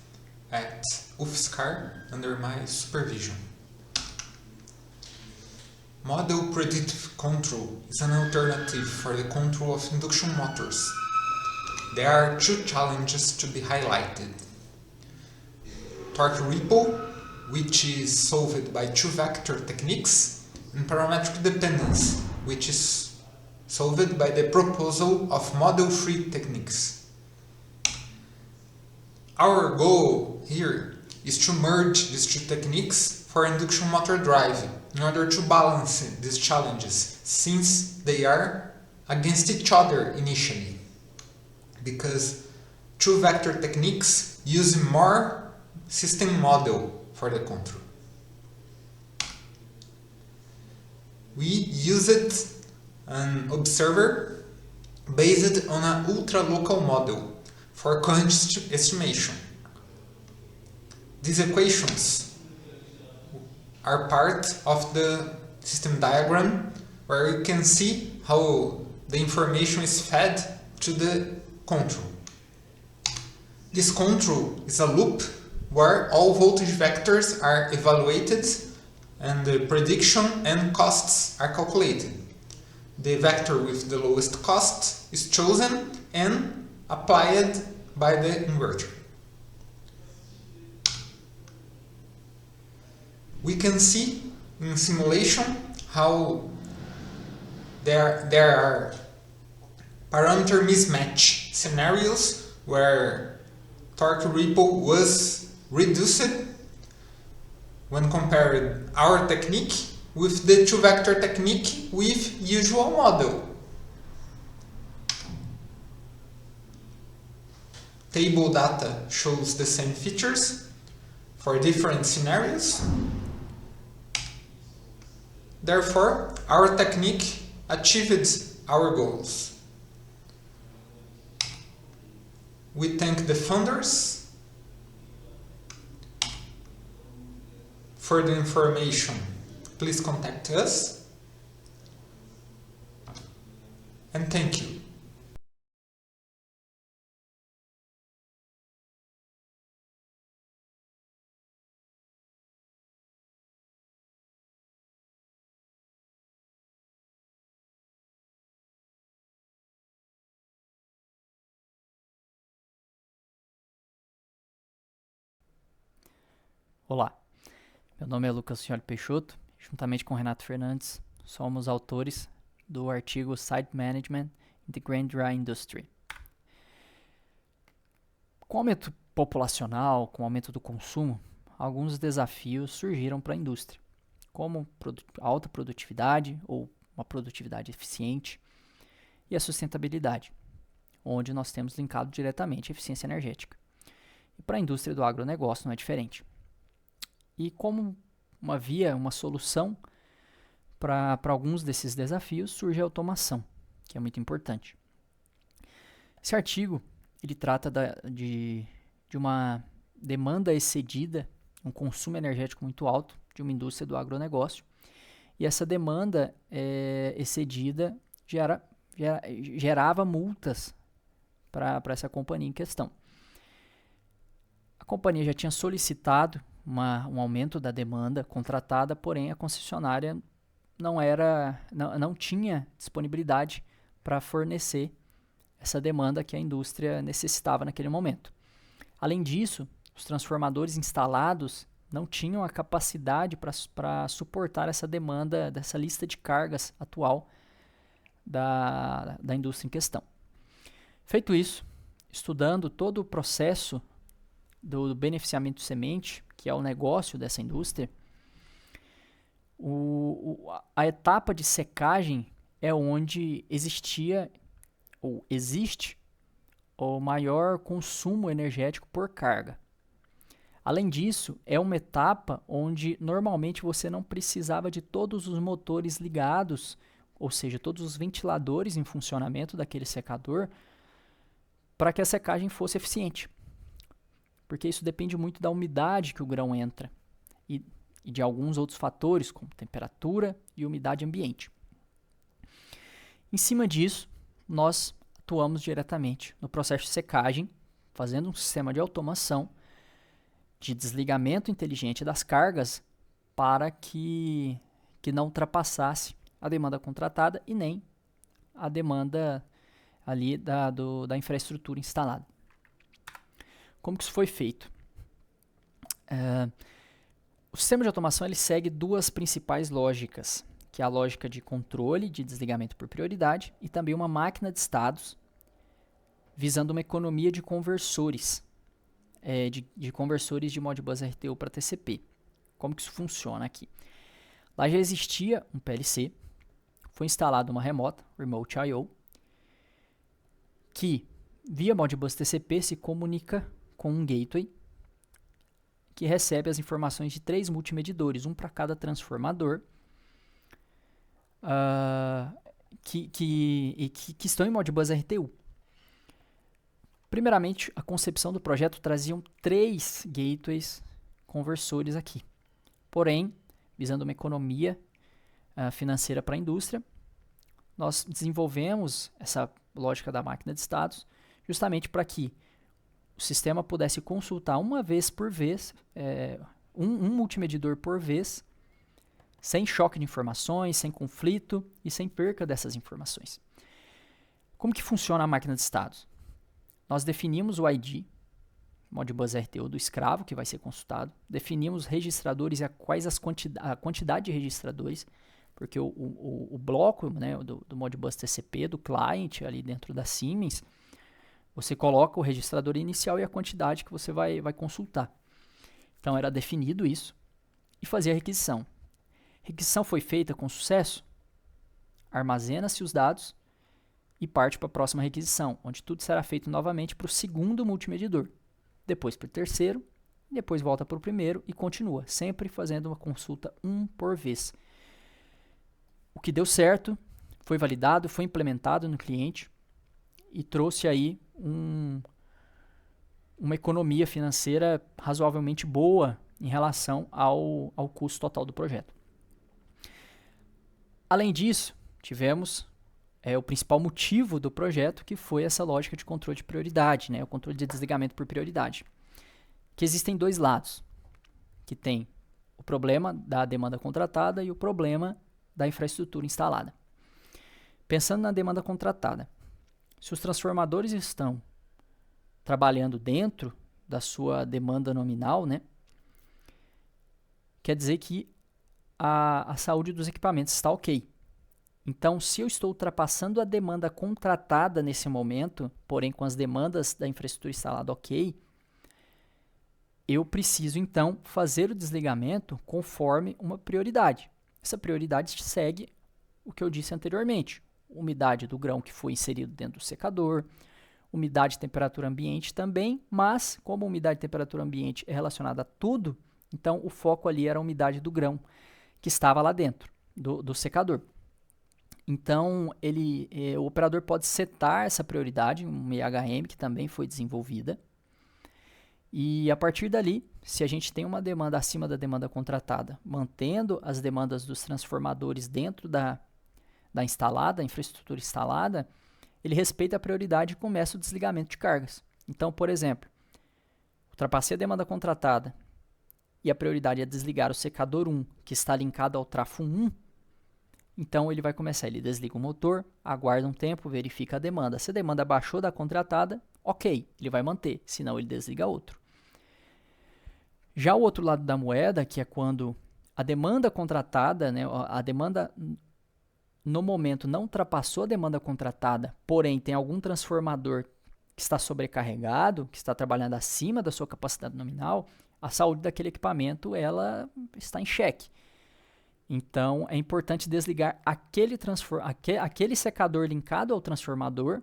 at UFSCar under my supervision. Model predictive control is an alternative for the control of induction motors. There are two challenges to be highlighted. Torque ripple, which is solved by two-vector techniques, and parametric dependence, which is solved by the proposal of model-free techniques. Our goal here is to merge these two techniques for induction motor drive in order to balance these challenges, since they are against each other initially, because two-vector techniques use more system model for the control. We used an observer based on an ultra-local model for current estimation. These equations are part of the system diagram, where you can see how the information is fed to the control. This control is a loop where all voltage vectors are evaluated and the prediction and costs are calculated. The vector with the lowest cost is chosen and applied by the inverter. We can see in simulation how there are parameter mismatch scenarios where torque ripple was reduced when compared our technique with the two-vector technique with usual model. Table data shows the same features for different scenarios. Therefore, our technique achieved our goals. We thank the funders. For the information, please contact us. And thank you. Olá, meu nome é Lucas Cioli Peixoto, juntamente com Renato Fernandes, somos autores do artigo Site Management in the Grain Dry Industry. Com o aumento populacional, com o aumento do consumo, alguns desafios surgiram para a indústria, como alta produtividade ou uma produtividade eficiente e a sustentabilidade, onde nós temos linkado diretamente a eficiência energética. E para a indústria do agronegócio não é diferente. E como uma solução para alguns desses desafios, surge a automação, que é muito importante. Esse artigo ele trata de uma demanda excedida, um consumo energético muito alto de uma indústria do agronegócio. E essa demanda excedida gerava multas para essa companhia em questão. A companhia já tinha solicitado um aumento da demanda contratada, porém a concessionária não tinha disponibilidade para fornecer essa demanda que a indústria necessitava naquele momento. Além disso, os transformadores instalados não tinham a capacidade para suportar essa demanda dessa lista de cargas atual da indústria em questão. Feito isso, estudando todo o processo do beneficiamento de semente, que é o negócio dessa indústria, a etapa de secagem é onde existia ou existe o maior consumo energético por carga. Além disso, é uma etapa onde normalmente você não precisava de todos os motores ligados, ou seja, todos os ventiladores em funcionamento daquele secador, para que a secagem fosse eficiente. Porque isso depende muito da umidade que o grão entra e de alguns outros fatores, como temperatura e umidade ambiente. Em cima disso, nós atuamos diretamente no processo de secagem, fazendo um sistema de automação de desligamento inteligente das cargas para que não ultrapassasse a demanda contratada e nem a demanda ali da infraestrutura instalada. Como que isso foi feito? O sistema de automação ele segue duas principais lógicas, que é a lógica de controle de desligamento por prioridade e também uma máquina de estados, visando uma economia de conversores, de conversores de Modbus RTU para TCP. Como que isso funciona aqui? Lá já existia um PLC, foi instalada uma remota, Remote I/O, que via Modbus TCP se comunica com um gateway que recebe as informações de 3 multimedidores, um para cada transformador, que estão em Modbus RTU. Primeiramente, a concepção do projeto traziam 3 gateways conversores aqui. Porém, visando uma economia financeira para a indústria, nós desenvolvemos essa lógica da máquina de estados justamente para que o sistema pudesse consultar uma vez por vez, um multimedidor por vez, sem choque de informações, sem conflito e sem perca dessas informações. Como que funciona a máquina de estados? Nós definimos o ID, Modbus RTU do escravo, que vai ser consultado, definimos os registradores e a quantidade de registradores, porque o bloco, né, do Modbus TCP, do client, ali dentro da Siemens, você coloca o registrador inicial e a quantidade que você vai consultar. Então era definido isso e fazia a requisição. A requisição foi feita com sucesso, armazena-se os dados e parte para a próxima requisição, onde tudo será feito novamente para o segundo multimedidor, depois para o terceiro, depois volta para o primeiro e continua, sempre fazendo uma consulta por vez. O que deu certo, foi validado, foi implementado no cliente e trouxe aí uma economia financeira razoavelmente boa em relação ao custo total do projeto. Além disso, tivemos o principal motivo do projeto, que foi essa lógica de controle de prioridade, né, o controle de desligamento por prioridade. Que existem 2 lados, que tem o problema da demanda contratada e o problema da infraestrutura instalada. Pensando na demanda contratada, se os transformadores estão trabalhando dentro da sua demanda nominal, né, quer dizer que a saúde dos equipamentos está ok. Então, se eu estou ultrapassando a demanda contratada nesse momento, porém com as demandas da infraestrutura instalada ok, eu preciso então fazer o desligamento conforme uma prioridade. Essa prioridade segue o que eu disse anteriormente. Umidade do grão que foi inserido dentro do secador, umidade e temperatura ambiente também, mas como a umidade e temperatura ambiente é relacionada a tudo, então o foco ali era a umidade do grão que estava lá dentro do secador. Então o operador pode setar essa prioridade, uma IHM que também foi desenvolvida, e a partir dali, se a gente tem uma demanda acima da demanda contratada, mantendo as demandas dos transformadores dentro da infraestrutura instalada, ele respeita a prioridade e começa o desligamento de cargas. Então, por exemplo, ultrapassei a demanda contratada e a prioridade é desligar o secador 1, que está linkado ao trafo 1, então ele vai começar, ele desliga o motor, aguarda um tempo, verifica a demanda. Se a demanda baixou da contratada, ok, ele vai manter, senão ele desliga outro. Já o outro lado da moeda, que é quando a demanda contratada, né, a demanda no momento não ultrapassou a demanda contratada, porém tem algum transformador que está sobrecarregado, que está trabalhando acima da sua capacidade nominal, a saúde daquele equipamento ela está em xeque. Então é importante desligar aquele secador linkado ao transformador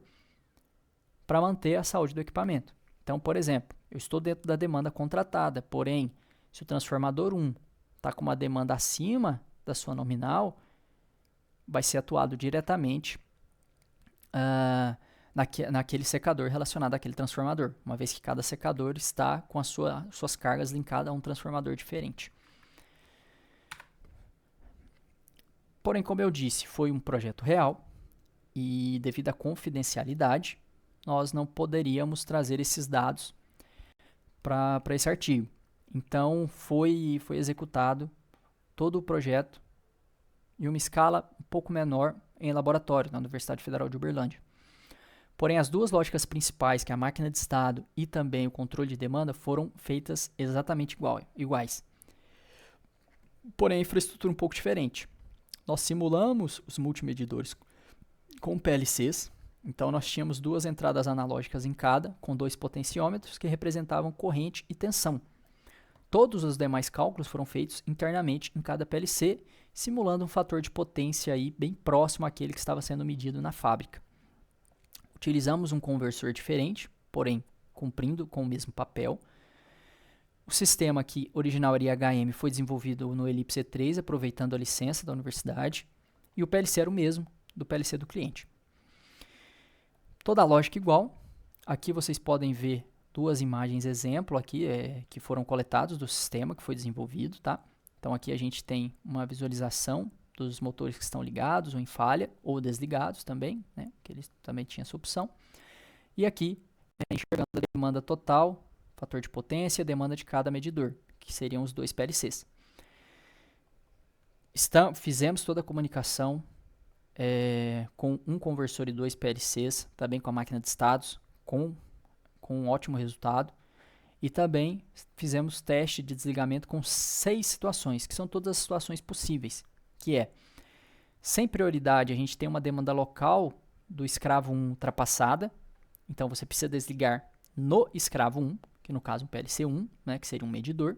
para manter a saúde do equipamento. Então, por exemplo, eu estou dentro da demanda contratada, porém, se o transformador 1 está com uma demanda acima da sua nominal, vai ser atuado diretamente naquele secador relacionado àquele transformador, uma vez que cada secador está com as suas cargas linkadas a um transformador diferente. Porém, como eu disse, foi um projeto real, e devido à confidencialidade, nós não poderíamos trazer esses dados para esse artigo. Então, foi executado todo o projeto em uma escala um pouco menor em laboratório, na Universidade Federal de Uberlândia. Porém, as duas lógicas principais, que é a máquina de estado e também o controle de demanda, foram feitas exatamente iguais. Porém, a infraestrutura um pouco diferente. Nós simulamos os multimedidores com PLCs, então nós tínhamos duas entradas analógicas em cada, com 2 potenciômetros que representavam corrente e tensão. Todos os demais cálculos foram feitos internamente em cada PLC, simulando um fator de potência aí bem próximo àquele que estava sendo medido na fábrica. Utilizamos um conversor diferente, porém cumprindo com o mesmo papel. O sistema aqui, original era IHM, foi desenvolvido no Ellipse E3, aproveitando a licença da universidade, e o PLC era o mesmo do PLC do cliente. Toda a lógica igual. Aqui vocês podem ver duas imagens exemplo aqui, que foram coletados do sistema que foi desenvolvido, tá? Então aqui a gente tem uma visualização dos motores que estão ligados ou em falha, ou desligados também, né? Que eles também tinham essa opção. E aqui, enxergando a demanda total, fator de potência e a demanda de cada medidor, que seriam os 2 PLCs. Fizemos toda a comunicação com um conversor e 2 PLCs, também com a máquina de estados, com um ótimo resultado. E também fizemos teste de desligamento com 6 situações, que são todas as situações possíveis, que é, sem prioridade, a gente tem uma demanda local do escravo 1 ultrapassada, então você precisa desligar no escravo 1, que no caso um PLC 1, né, que seria um medidor,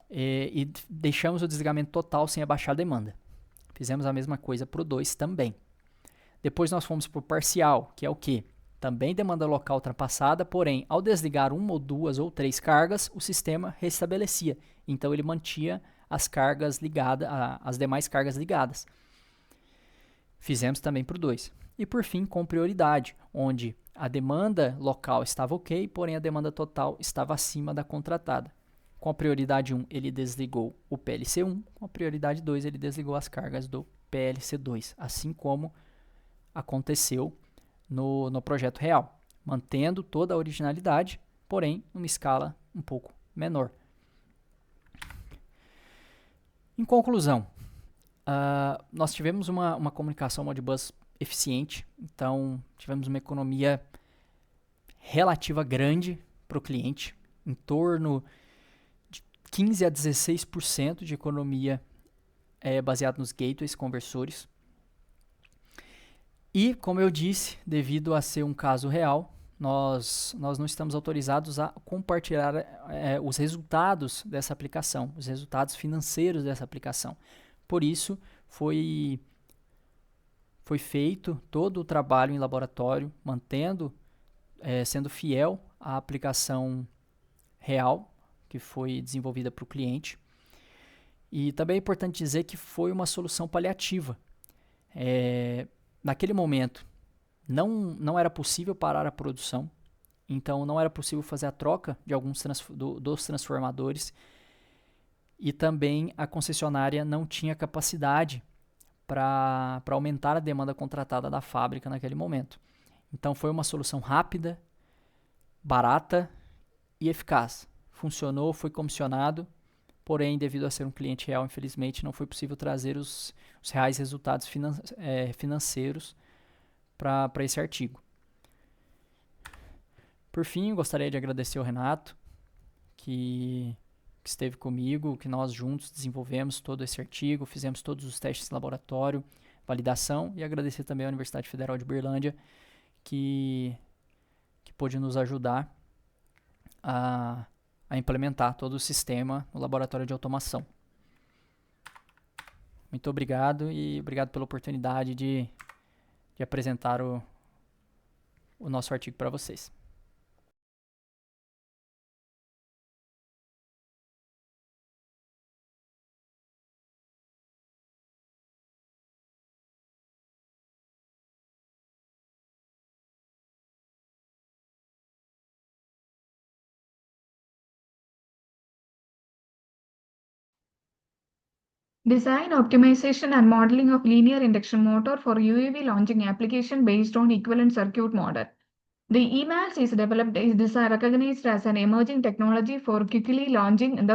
e deixamos o desligamento total sem abaixar a demanda. Fizemos a mesma coisa para o 2 também. Depois nós fomos para o parcial, que é o quê? Também demanda local ultrapassada, porém, ao desligar 1 ou 2 ou 3 cargas, o sistema restabelecia. Então, ele mantinha as cargas ligadas, as demais cargas ligadas. Fizemos também para o 2. E, por fim, com prioridade, onde a demanda local estava ok, porém, a demanda total estava acima da contratada. Com a prioridade 1, ele desligou o PLC1, com a prioridade 2, ele desligou as cargas do PLC2, assim como aconteceu no projeto real, mantendo toda a originalidade, porém, numa escala um pouco menor. Em conclusão, nós tivemos uma comunicação Modbus eficiente, então tivemos uma economia relativa grande para o cliente, em torno de 15 a 16% de economia baseado nos gateways, conversores. E, como eu disse, devido a ser um caso real, nós não estamos autorizados a compartilhar os resultados dessa aplicação, os resultados financeiros dessa aplicação. Por isso, foi feito todo o trabalho em laboratório, sendo fiel à aplicação real, que foi desenvolvida para o cliente. E também é importante dizer que foi uma solução paliativa. Naquele momento, não era possível parar a produção, então não era possível fazer a troca de alguns dos transformadores, e também a concessionária não tinha capacidade para aumentar a demanda contratada da fábrica naquele momento. Então foi uma solução rápida, barata e eficaz. Funcionou, foi comissionado, porém, devido a ser um cliente real, infelizmente, não foi possível trazer os reais resultados financeiros para esse artigo. Por fim, gostaria de agradecer ao Renato, que esteve comigo, que nós juntos desenvolvemos todo esse artigo, fizemos todos os testes de laboratório, validação, e agradecer também à Universidade Federal de Uberlândia, que pôde nos ajudar a implementar todo o sistema no laboratório de automação. Muito obrigado e obrigado pela oportunidade de apresentar o nosso artigo para vocês. Design, optimization, and modeling of linear induction motor for UAV launching application based on equivalent circuit model. The EMALS is recognized as an emerging technology for quickly launching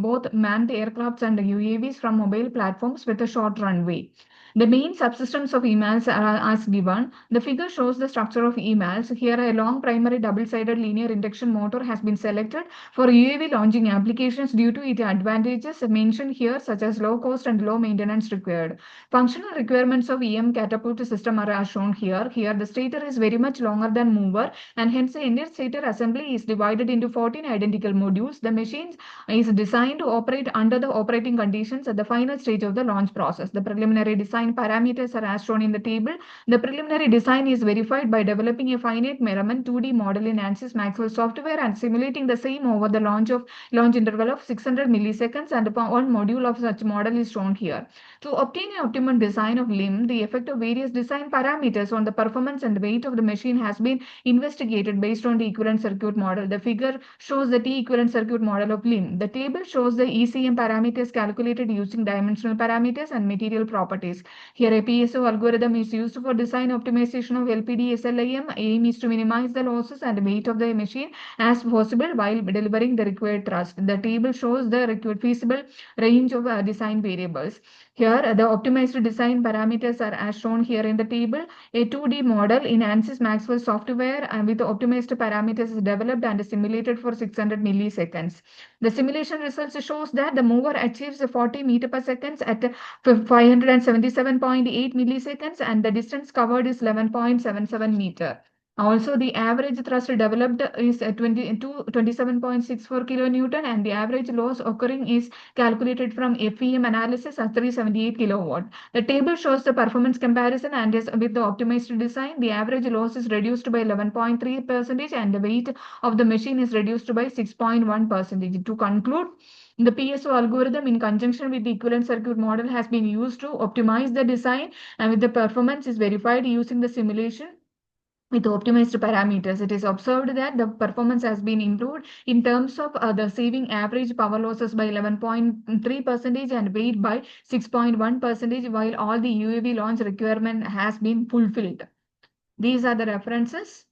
both manned aircrafts and UAVs from mobile platforms with a short runway. The main subsystems of EMALS are as given. The figure shows the structure of EMALS. Here, a long primary double-sided linear induction motor has been selected for UAV launching applications due to its advantages mentioned here, such as low cost and low maintenance required. Functional requirements of EM catapult system are as shown here. Here, the stator is very much longer than mover, and hence the entire stator assembly is divided into 14 identical modules. The machine is designed to operate under the operating conditions at the final stage of the launch process. The preliminary design parameters are as shown in the table. The preliminary design is verified by developing a finite element 2D model in ANSYS Maxwell software and simulating the same over the launch interval of 600 milliseconds, and one module of such model is shown here. To obtain an optimum design of LIM, the effect of various design parameters on the performance and weight of the machine has been investigated based on the equivalent circuit model. The figure shows the T-equivalent circuit model of LIM. The table shows the ECM parameters calculated using dimensional parameters and material properties. Here, a PSO algorithm is used for design optimization of LPD SLIM. Aim is to minimize the losses and weight of the machine as possible while delivering the required thrust. The table shows the required feasible range of design variables. Here, the optimized design parameters are as shown here in the table. A 2D model in ANSYS Maxwell software with optimized parameters is developed and simulated for 600 milliseconds. The simulation results shows that the mover achieves 40 meters per second at 577.8 milliseconds, and the distance covered is 11.77 meters. Also, the average thrust developed is 27.64 kilonewton, and the average loss occurring is calculated from FEM analysis at 378 kilowatt. The table shows the performance comparison, and is with the optimized design, the average loss is reduced by 11.3% and the weight of the machine is reduced by 6.1%. To conclude, the PSO algorithm in conjunction with the equivalent circuit model has been used to optimize the design, and with the performance is verified using the simulation with optimized parameters. It is observed that the performance has been improved in terms of the saving average power losses by 11.3% and weight by 6.1%, while all the UAV launch requirement has been fulfilled. These are the references.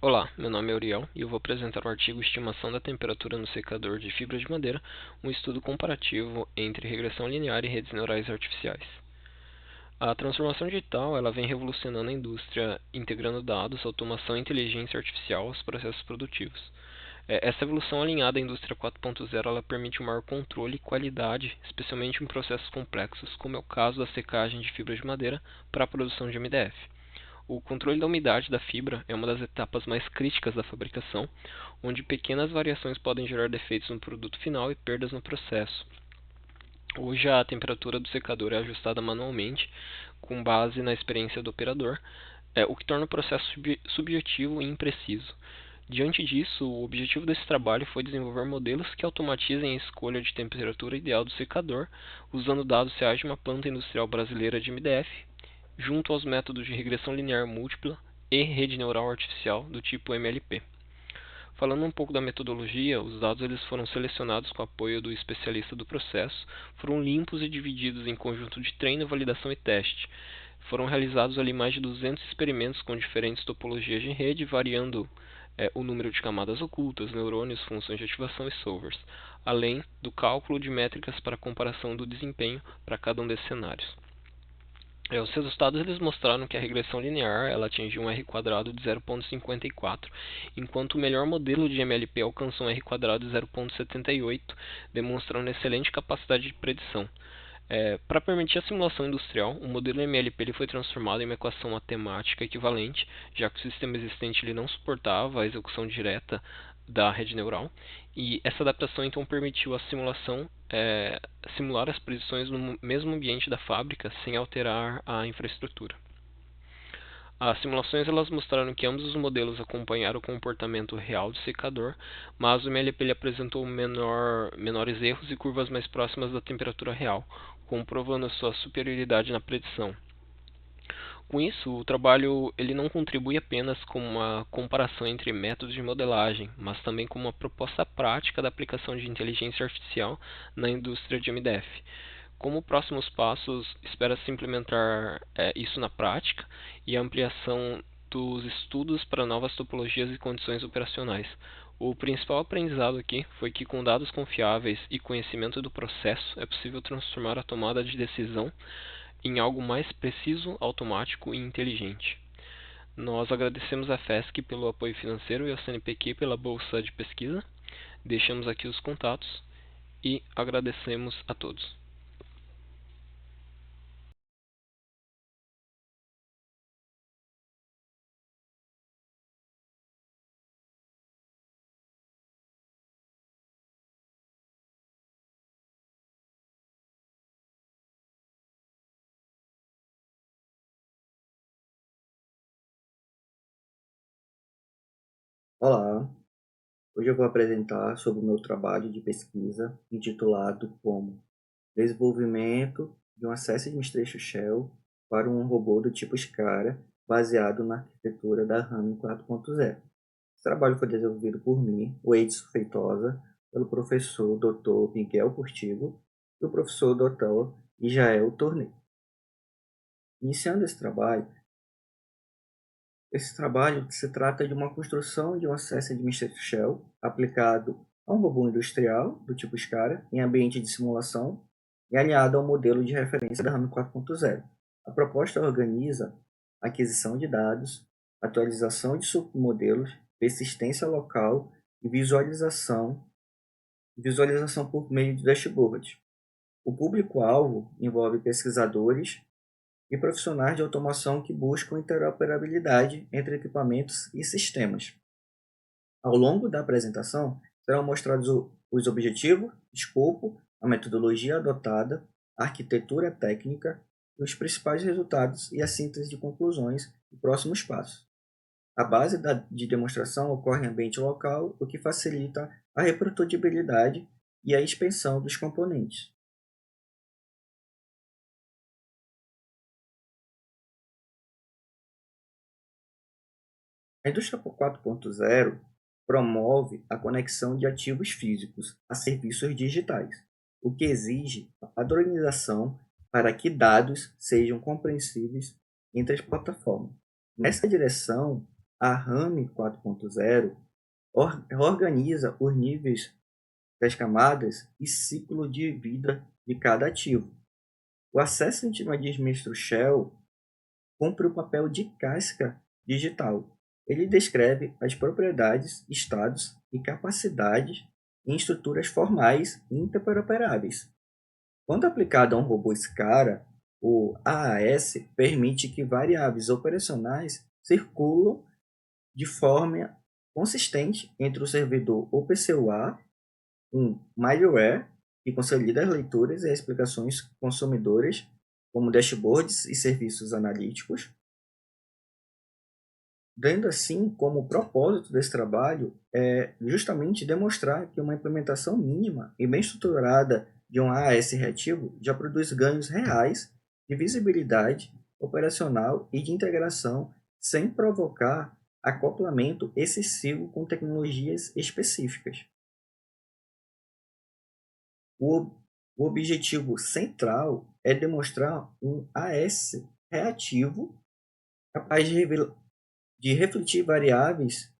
Olá, meu nome é Uriel e eu vou apresentar o artigo Estimação da temperatura no secador de fibra de madeira, um estudo comparativo entre regressão linear e redes neurais artificiais. A transformação digital ela vem revolucionando a indústria, integrando dados, automação e inteligência artificial aos processos produtivos. Essa evolução alinhada à indústria 4.0 ela permite um maior controle e qualidade, especialmente em processos complexos, como é o caso da secagem de fibra de madeira para a produção de MDF. O controle da umidade da fibra é uma das etapas mais críticas da fabricação, onde pequenas variações podem gerar defeitos no produto final e perdas no processo. Hoje a temperatura do secador é ajustada manualmente, com base na experiência do operador, o que torna o processo subjetivo e impreciso. Diante disso, o objetivo desse trabalho foi desenvolver modelos que automatizem a escolha de temperatura ideal do secador, usando dados reais de uma planta industrial brasileira de MDF, junto aos métodos de regressão linear múltipla e rede neural artificial do tipo MLP. Falando um pouco da metodologia, os dados eles foram selecionados com apoio do especialista do processo, foram limpos e divididos em conjunto de treino, validação e teste. Foram realizados ali mais de 200 experimentos com diferentes topologias de rede, variando o número de camadas ocultas, neurônios, funções de ativação e solvers, além do cálculo de métricas para comparação do desempenho para cada um desses cenários. Os resultados eles mostraram que a regressão linear ela atingiu um R² de 0,54, enquanto o melhor modelo de MLP alcançou um R² de 0,78, demonstrando excelente capacidade de predição. Para permitir a simulação industrial, o modelo MLP ele foi transformado em uma equação matemática equivalente, já que o sistema existente ele não suportava a execução direta da rede neural, e essa adaptação então permitiu a simulação simular as predições no mesmo ambiente da fábrica sem alterar a infraestrutura. As simulações elas mostraram que ambos os modelos acompanharam o comportamento real do secador, mas o MLP ele apresentou menores erros e curvas mais próximas da temperatura real, comprovando sua superioridade na predição. Com isso, o trabalho ele não contribui apenas com uma comparação entre métodos de modelagem, mas também com uma proposta prática da aplicação de inteligência artificial na indústria de MDF. Como próximos passos, espera-se implementar isso na prática e a ampliação dos estudos para novas topologias e condições operacionais. O principal aprendizado aqui foi que com dados confiáveis e conhecimento do processo é possível transformar a tomada de decisão em algo mais preciso, automático e inteligente. Nós agradecemos à FESC pelo apoio financeiro e ao CNPq pela bolsa de pesquisa. Deixamos aqui os contatos e agradecemos a todos. Olá, hoje eu vou apresentar sobre o meu trabalho de pesquisa intitulado como Desenvolvimento de um Access Administration Shell para um robô do tipo SCARA baseado na arquitetura da RAM 4.0. Esse trabalho foi desenvolvido por mim, o Edson Feitosa, pelo professor Dr. Miguel Portigo e o professor Dr. Israel Tornei. Iniciando esse trabalho se trata de uma construção de um Access Administration Shell aplicado a um robô industrial do tipo SCARA em ambiente de simulação e alinhado ao modelo de referência da RAM 4.0. A proposta organiza a aquisição de dados, atualização de submodelos, persistência local e visualização por meio de dashboard. O público-alvo envolve pesquisadores e profissionais de automação que buscam interoperabilidade entre equipamentos e sistemas. Ao longo da apresentação, serão mostrados os objetivos, escopo, a metodologia adotada, a arquitetura técnica, os principais resultados e a síntese de conclusões e próximos passos. A base de demonstração ocorre em ambiente local, o que facilita a reprodutibilidade e a expansão dos componentes. A indústria 4.0 promove a conexão de ativos físicos a serviços digitais, o que exige a padronização para que dados sejam compreensíveis entre as plataformas. Nessa direção, a RAM 4.0 organiza os níveis das camadas e ciclo de vida de cada ativo. O Access Administration Shell cumpre o papel de casca digital. Ele descreve as propriedades, estados e capacidades em estruturas formais e interoperáveis. Quando aplicado a um robô SCARA, o AAS permite que variáveis operacionais circulam de forma consistente entre o servidor OPC-UA, um middleware que consolida as leituras e as explicações consumidoras, como dashboards e serviços analíticos, dando assim como o propósito desse trabalho é justamente demonstrar que uma implementação mínima e bem estruturada de um AAS reativo já produz ganhos reais de visibilidade operacional e de integração sem provocar acoplamento excessivo com tecnologias específicas. O objetivo central é demonstrar um AAS reativo capaz de refletir variáveis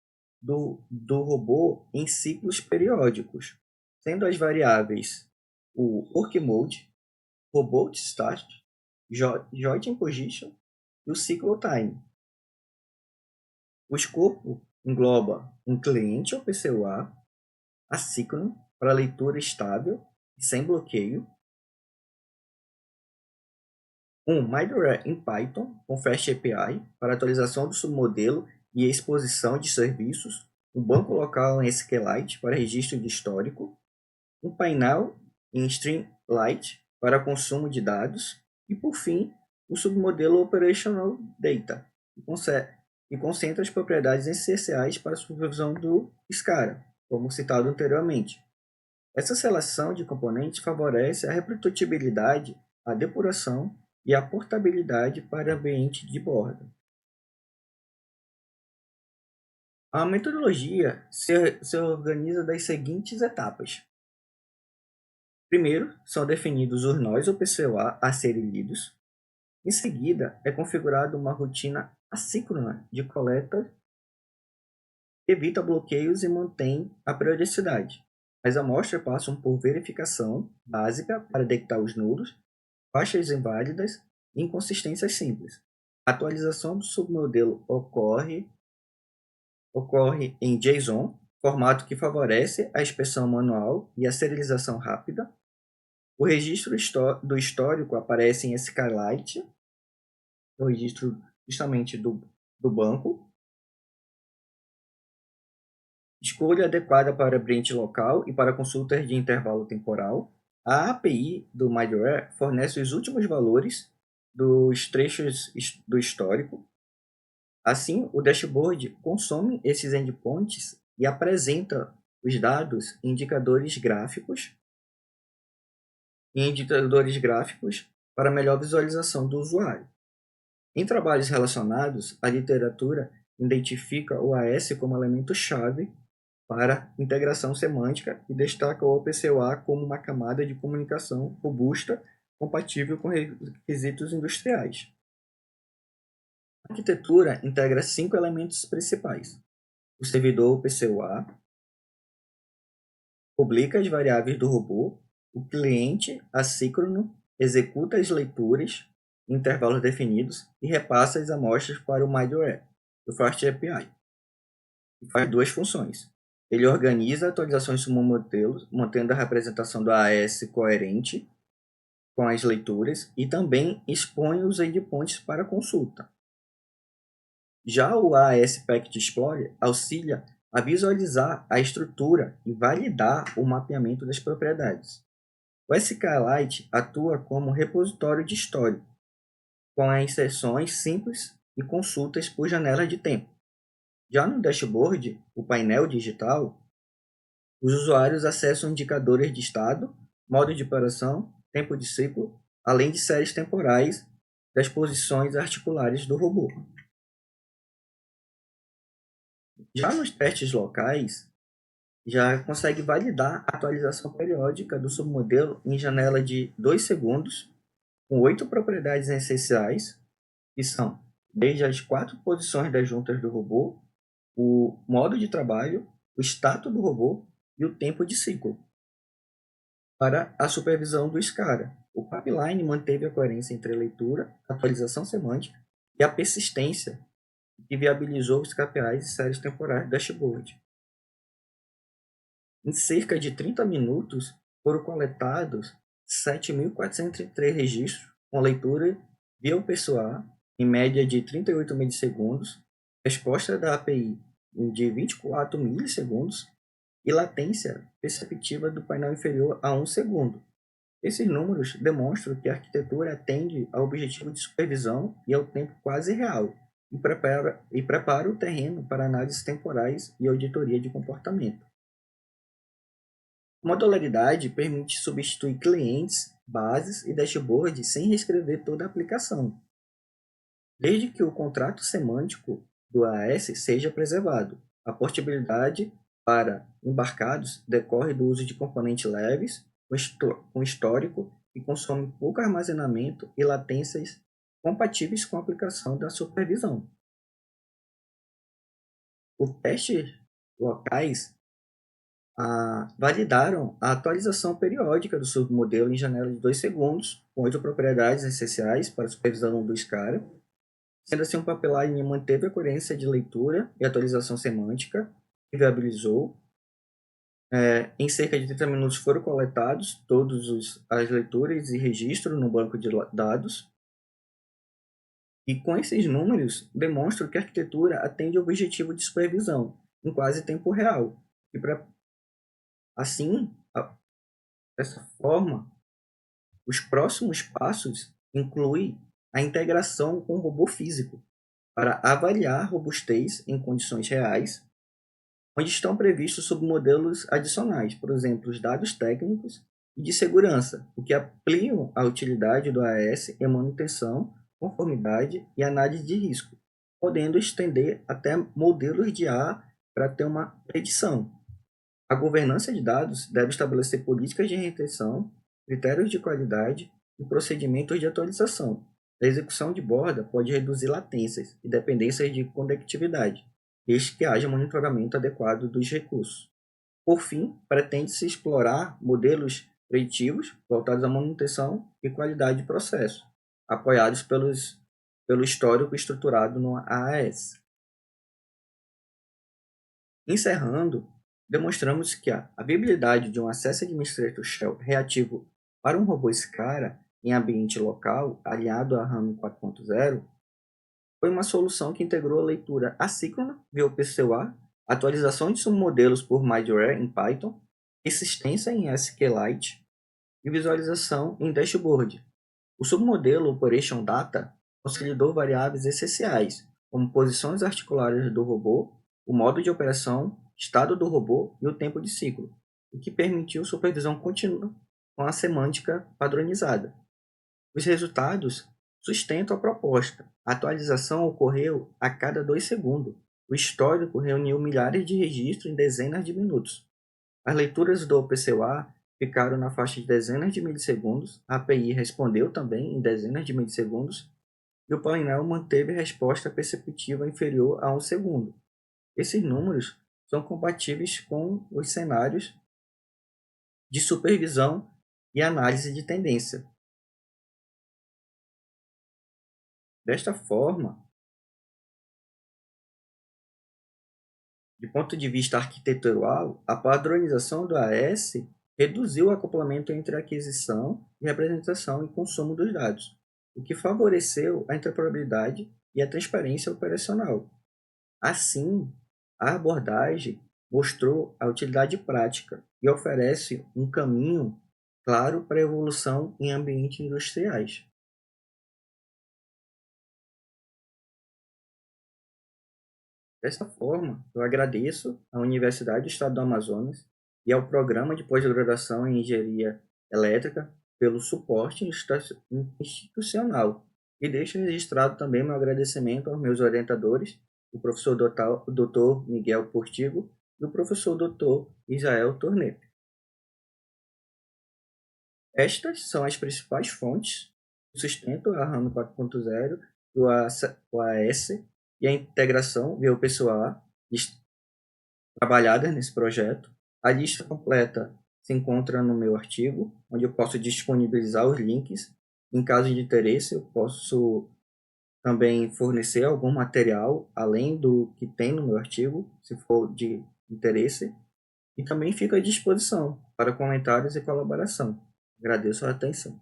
do robô em ciclos periódicos, sendo as variáveis o Work Mode, Robot Start, Joint Position e o Cycle Time. O escopo engloba um cliente OPC-UA assíncrono para leitura estável e sem bloqueio, um middleware em Python com Fast API para atualização do submodelo e exposição de serviços, um banco local em SQLite para registro de histórico, um painel em Streamlit para consumo de dados e, por fim, o submodelo Operational Data e concentra as propriedades essenciais para a supervisão do SCARA, como citado anteriormente. Essa seleção de componentes favorece a reprodutibilidade, a depuração e a portabilidade para ambiente de bordo. A metodologia se organiza das seguintes etapas. Primeiro, são definidos os nós ou PCOA a serem lidos. Em seguida, é configurada uma rotina assíncrona de coleta que evita bloqueios e mantém a periodicidade. As amostras passam por verificação básica para detectar os nulos, faixas inválidas e inconsistências simples. A atualização do submodelo ocorre em JSON, formato que favorece a inspeção manual e a serialização rápida. O registro do histórico aparece em SQLite, o registro justamente do banco. Escolha adequada para ambiente local e para consultas de intervalo temporal. A API do Middleware fornece os últimos valores dos trechos do histórico. Assim, o dashboard consome esses endpoints e apresenta os dados em indicadores gráficos para melhor visualização do usuário. Em trabalhos relacionados, a literatura identifica o AS como elemento-chave para integração semântica e destaca o OPCOA como uma camada de comunicação robusta, compatível com requisitos industriais. A arquitetura integra 5 elementos principais. O servidor OPCOA publica as variáveis do robô, o cliente assíncrono executa as leituras em intervalos definidos e repassa as amostras para o middleware, o Fast API, que faz 2 funções. Ele organiza atualizações de submodelos, mantendo a representação do AS coerente com as leituras e também expõe os endpoints para consulta. Já o AS Packet Explorer auxilia a visualizar a estrutura e validar o mapeamento das propriedades. O SQLite atua como repositório de histórico, com as inserções simples e consultas por janela de tempo. Já no dashboard, o painel digital, os usuários acessam indicadores de estado, modo de operação, tempo de ciclo, além de séries temporais das posições articulares do robô. Já nos testes locais, já consegue validar a atualização periódica do submodelo em janela de 2 segundos, com 8 propriedades essenciais, que são desde as 4 posições das juntas do robô, o modo de trabalho, o status do robô e o tempo de ciclo. Para a supervisão do SCARA, o pipeline manteve a coerência entre a leitura, a atualização semântica e a persistência, que viabilizou os KPIs e séries temporais do dashboard. Em cerca de 30 minutos, foram coletados 7.403 registros com leitura via OPCOA, em média de 38 milissegundos, resposta da API de 24 milissegundos e latência perceptiva do painel inferior a 1 segundo. Esses números demonstram que a arquitetura atende ao objetivo de supervisão e ao tempo quase real, e prepara o terreno para análises temporais e auditoria de comportamento. A modularidade permite substituir clientes, bases e dashboards sem reescrever toda a aplicação, desde que o contrato semântico do AS seja preservado. A portabilidade para embarcados decorre do uso de componentes leves, com histórico, e consome pouco armazenamento e latências compatíveis com a aplicação da supervisão. Os testes locais validaram a atualização periódica do submodelo em janela de 2 segundos, com 8 propriedades essenciais para a supervisão do SCARA. Sendo assim, o pipeline manteve a coerência de leitura e atualização semântica, que viabilizou. Em cerca de 30 minutos foram coletados todas as leituras e registros no banco de dados. E com esses números, demonstram que a arquitetura atende ao objetivo de supervisão em quase tempo real. E dessa forma, os próximos passos incluem a integração com o robô físico, para avaliar a robustez em condições reais, onde estão previstos submodelos adicionais, por exemplo, os dados técnicos e de segurança, o que ampliam a utilidade do AES em manutenção, conformidade e análise de risco, podendo estender até modelos de IA para ter uma predição. A governança de dados deve estabelecer políticas de retenção, critérios de qualidade e procedimentos de atualização. A execução de borda pode reduzir latências e dependências de conectividade, desde que haja monitoramento adequado dos recursos. Por fim, pretende-se explorar modelos preditivos voltados à manutenção e qualidade de processo, apoiados pelo histórico estruturado no AAS. Encerrando, demonstramos que a viabilidade de um Access Administrator Shell reativo para um robô SCARA em ambiente local, aliado à RAM 4.0, foi uma solução que integrou a leitura assíncrona via OPC-UA, atualização de submodelos por middleware em Python, persistência em SQLite e visualização em dashboard. O submodelo Operation Data consolidou variáveis essenciais, como posições articulares do robô, o modo de operação, estado do robô e o tempo de ciclo, o que permitiu supervisão contínua com a semântica padronizada. Os resultados sustentam a proposta. A atualização ocorreu a cada 2 segundos. O histórico reuniu milhares de registros em dezenas de minutos. As leituras do OPC-UA ficaram na faixa de dezenas de milissegundos, a API respondeu também em dezenas de milissegundos, e o painel manteve resposta perceptiva inferior a 1 segundo. Esses números são compatíveis com os cenários de supervisão e análise de tendência. Desta forma, de ponto de vista arquitetural, a padronização do AES reduziu o acoplamento entre aquisição, representação e consumo dos dados, o que favoreceu a interoperabilidade e a transparência operacional. Assim, a abordagem mostrou a utilidade prática e oferece um caminho claro para a evolução em ambientes industriais. Dessa forma, eu agradeço à Universidade do Estado do Amazonas e ao Programa de Pós-Graduação em Engenharia Elétrica pelo suporte institucional e deixo registrado também meu agradecimento aos meus orientadores, o professor Dr. Miguel Portigo e o professor Dr. Israel Tornep. Estas são as principais fontes que sustentam a RAM 4.0 e o AES e a integração via o pessoal trabalhadas nesse projeto. A lista completa se encontra no meu artigo, onde eu posso disponibilizar os links. Em caso de interesse, eu posso também fornecer algum material além do que tem no meu artigo, se for de interesse. E também fico à disposição para comentários e colaboração. Agradeço a atenção.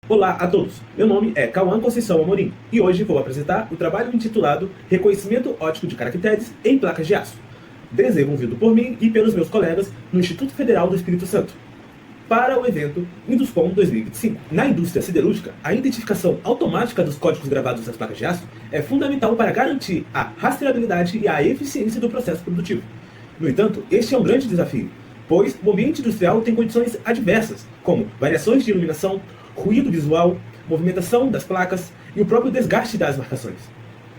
Olá a todos, meu nome é Cauã Conceição Amorim e hoje vou apresentar o trabalho intitulado Reconhecimento Óptico de Caracteres em Placas de Aço, desenvolvido por mim e pelos meus colegas no Instituto Federal do Espírito Santo, para o evento Induscom 2025. Na indústria siderúrgica, a identificação automática dos códigos gravados nas placas de aço é fundamental para garantir a rastreabilidade e a eficiência do processo produtivo. No entanto, este é um grande desafio, pois o ambiente industrial tem condições adversas, como variações de iluminação, ruído visual, movimentação das placas e o próprio desgaste das marcações.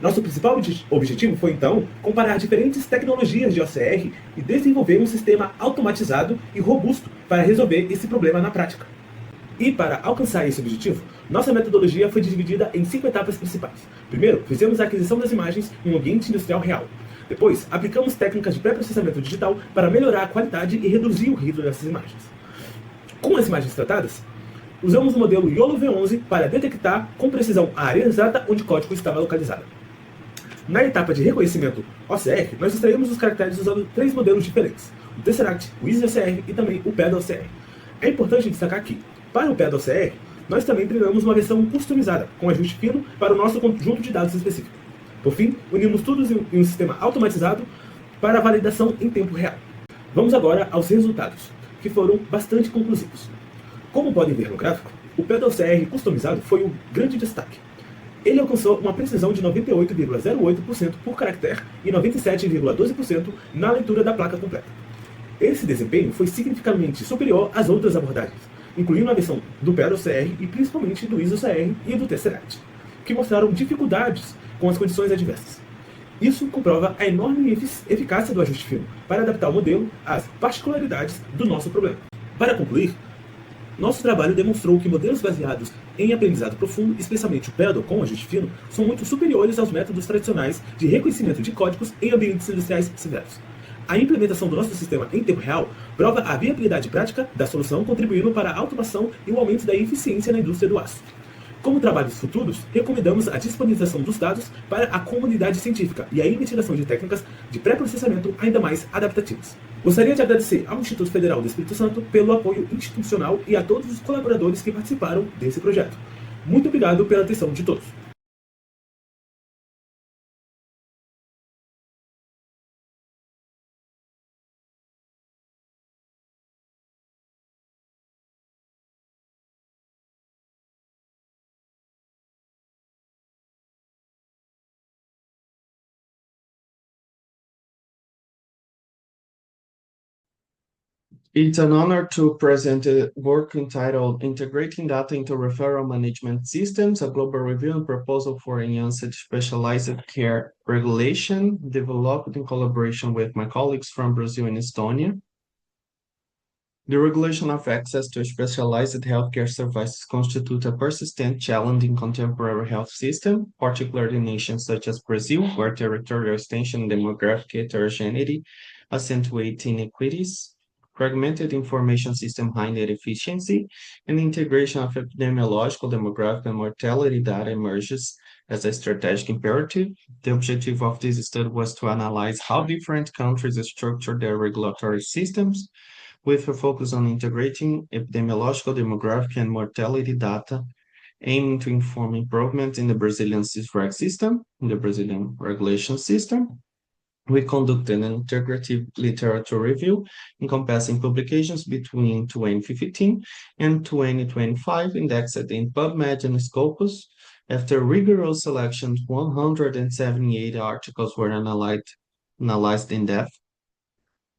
Nosso principal objetivo foi, então, comparar diferentes tecnologias de OCR e desenvolver um sistema automatizado e robusto para resolver esse problema na prática. E para alcançar esse objetivo, nossa metodologia foi dividida em 5 etapas principais. Primeiro, fizemos a aquisição das imagens em um ambiente industrial real. Depois, aplicamos técnicas de pré-processamento digital para melhorar a qualidade e reduzir o ruído dessas imagens. Com as imagens tratadas, usamos o modelo YOLO V11 para detectar com precisão a área exata onde o código estava localizado. Na etapa de reconhecimento OCR, nós extraímos os caracteres usando 3 modelos diferentes: o Tesseract, o EasyOCR e também o PEDA-OCR. É importante destacar que, para o PED-OCR, nós também treinamos uma versão customizada, com ajuste fino para o nosso conjunto de dados específico. Por fim, unimos tudo em um sistema automatizado para validação em tempo real. Vamos agora aos resultados, que foram bastante conclusivos. Como podem ver no gráfico, o PED-OCR customizado foi um grande destaque. Ele alcançou uma precisão de 98,08% por caractere e 97,12% na leitura da placa completa. Esse desempenho foi significativamente superior às outras abordagens, incluindo a versão do PED-OCR e principalmente do ISO-CR e do Tesseract, que mostraram dificuldades com as condições adversas. Isso comprova a enorme eficácia do ajuste fino para adaptar o modelo às particularidades do nosso problema. Para concluir, nosso trabalho demonstrou que modelos baseados em aprendizado profundo, especialmente o PEDO com ajuste fino, são muito superiores aos métodos tradicionais de reconhecimento de códigos em ambientes industriais severos. A implementação do nosso sistema em tempo real prova a viabilidade prática da solução, contribuindo para a automação e o aumento da eficiência na indústria do aço. Como trabalhos futuros, recomendamos a disponibilização dos dados para a comunidade científica e a investigação de técnicas de pré-processamento ainda mais adaptativas. Gostaria de agradecer ao Instituto Federal do Espírito Santo pelo apoio institucional e a todos os colaboradores que participaram desse projeto. Muito obrigado pela atenção de todos. It's an honor to present a work entitled Integrating Data into Referral Management Systems, a global review and proposal for enhanced specialized care regulation, developed in collaboration with my colleagues from Brazil and Estonia. The regulation of access to specialized healthcare services constitutes a persistent challenge in contemporary health system, particularly in nations such as Brazil, where territorial extension and demographic heterogeneity accentuate inequities. Fragmented information system hinder efficiency, and integration of epidemiological, demographic, and mortality data emerges as a strategic imperative. The objective of this study was to analyze how different countries structure their regulatory systems, with a focus on integrating epidemiological, demographic, and mortality data, aiming to inform improvement in the Brazilian CISREG system, in the Brazilian regulation system. We conducted an integrative literature review encompassing publications between 2015 and 2025 indexed in PubMed and Scopus. After rigorous selection, 178 articles were analyzed in depth.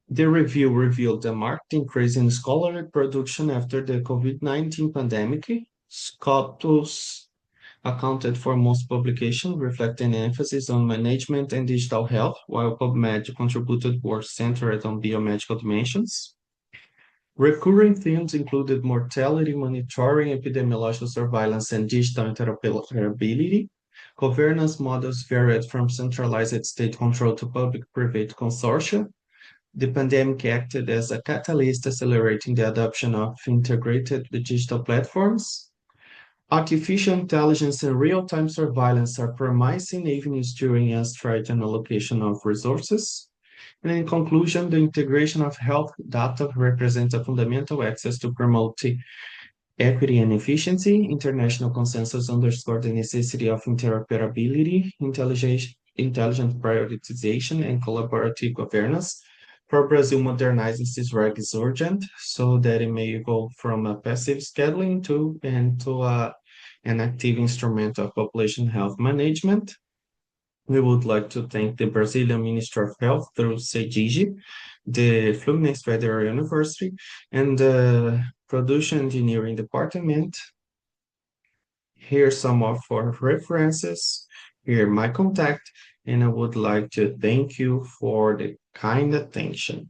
The review revealed a marked increase in scholarly production after the COVID-19 pandemic. Scopus accounted for most publications, reflecting an emphasis on management and digital health, while PubMed contributed work centered on biomedical dimensions. Recurring themes included mortality monitoring, epidemiological surveillance, and digital interoperability. Governance models varied from centralized state control to public-private consortia. The pandemic acted as a catalyst, accelerating the adoption of integrated digital platforms. Artificial intelligence and real-time surveillance are promising avenues during a strike and allocation of resources. And in conclusion, the integration of health data represents a fundamental access to promote equity and efficiency. International consensus underscored the necessity of interoperability, intelligent prioritization, and collaborative governance. For Brazil, modernizing CISREG is urgent so that it may go from a passive scheduling to an active instrument of population health management. We would like to thank the Brazilian Ministry of Health through CEGIG, the Fluminense Federal University, and the Production Engineering Department. Here's some of our references. Here my contact, and I would like to thank you for the kind attention.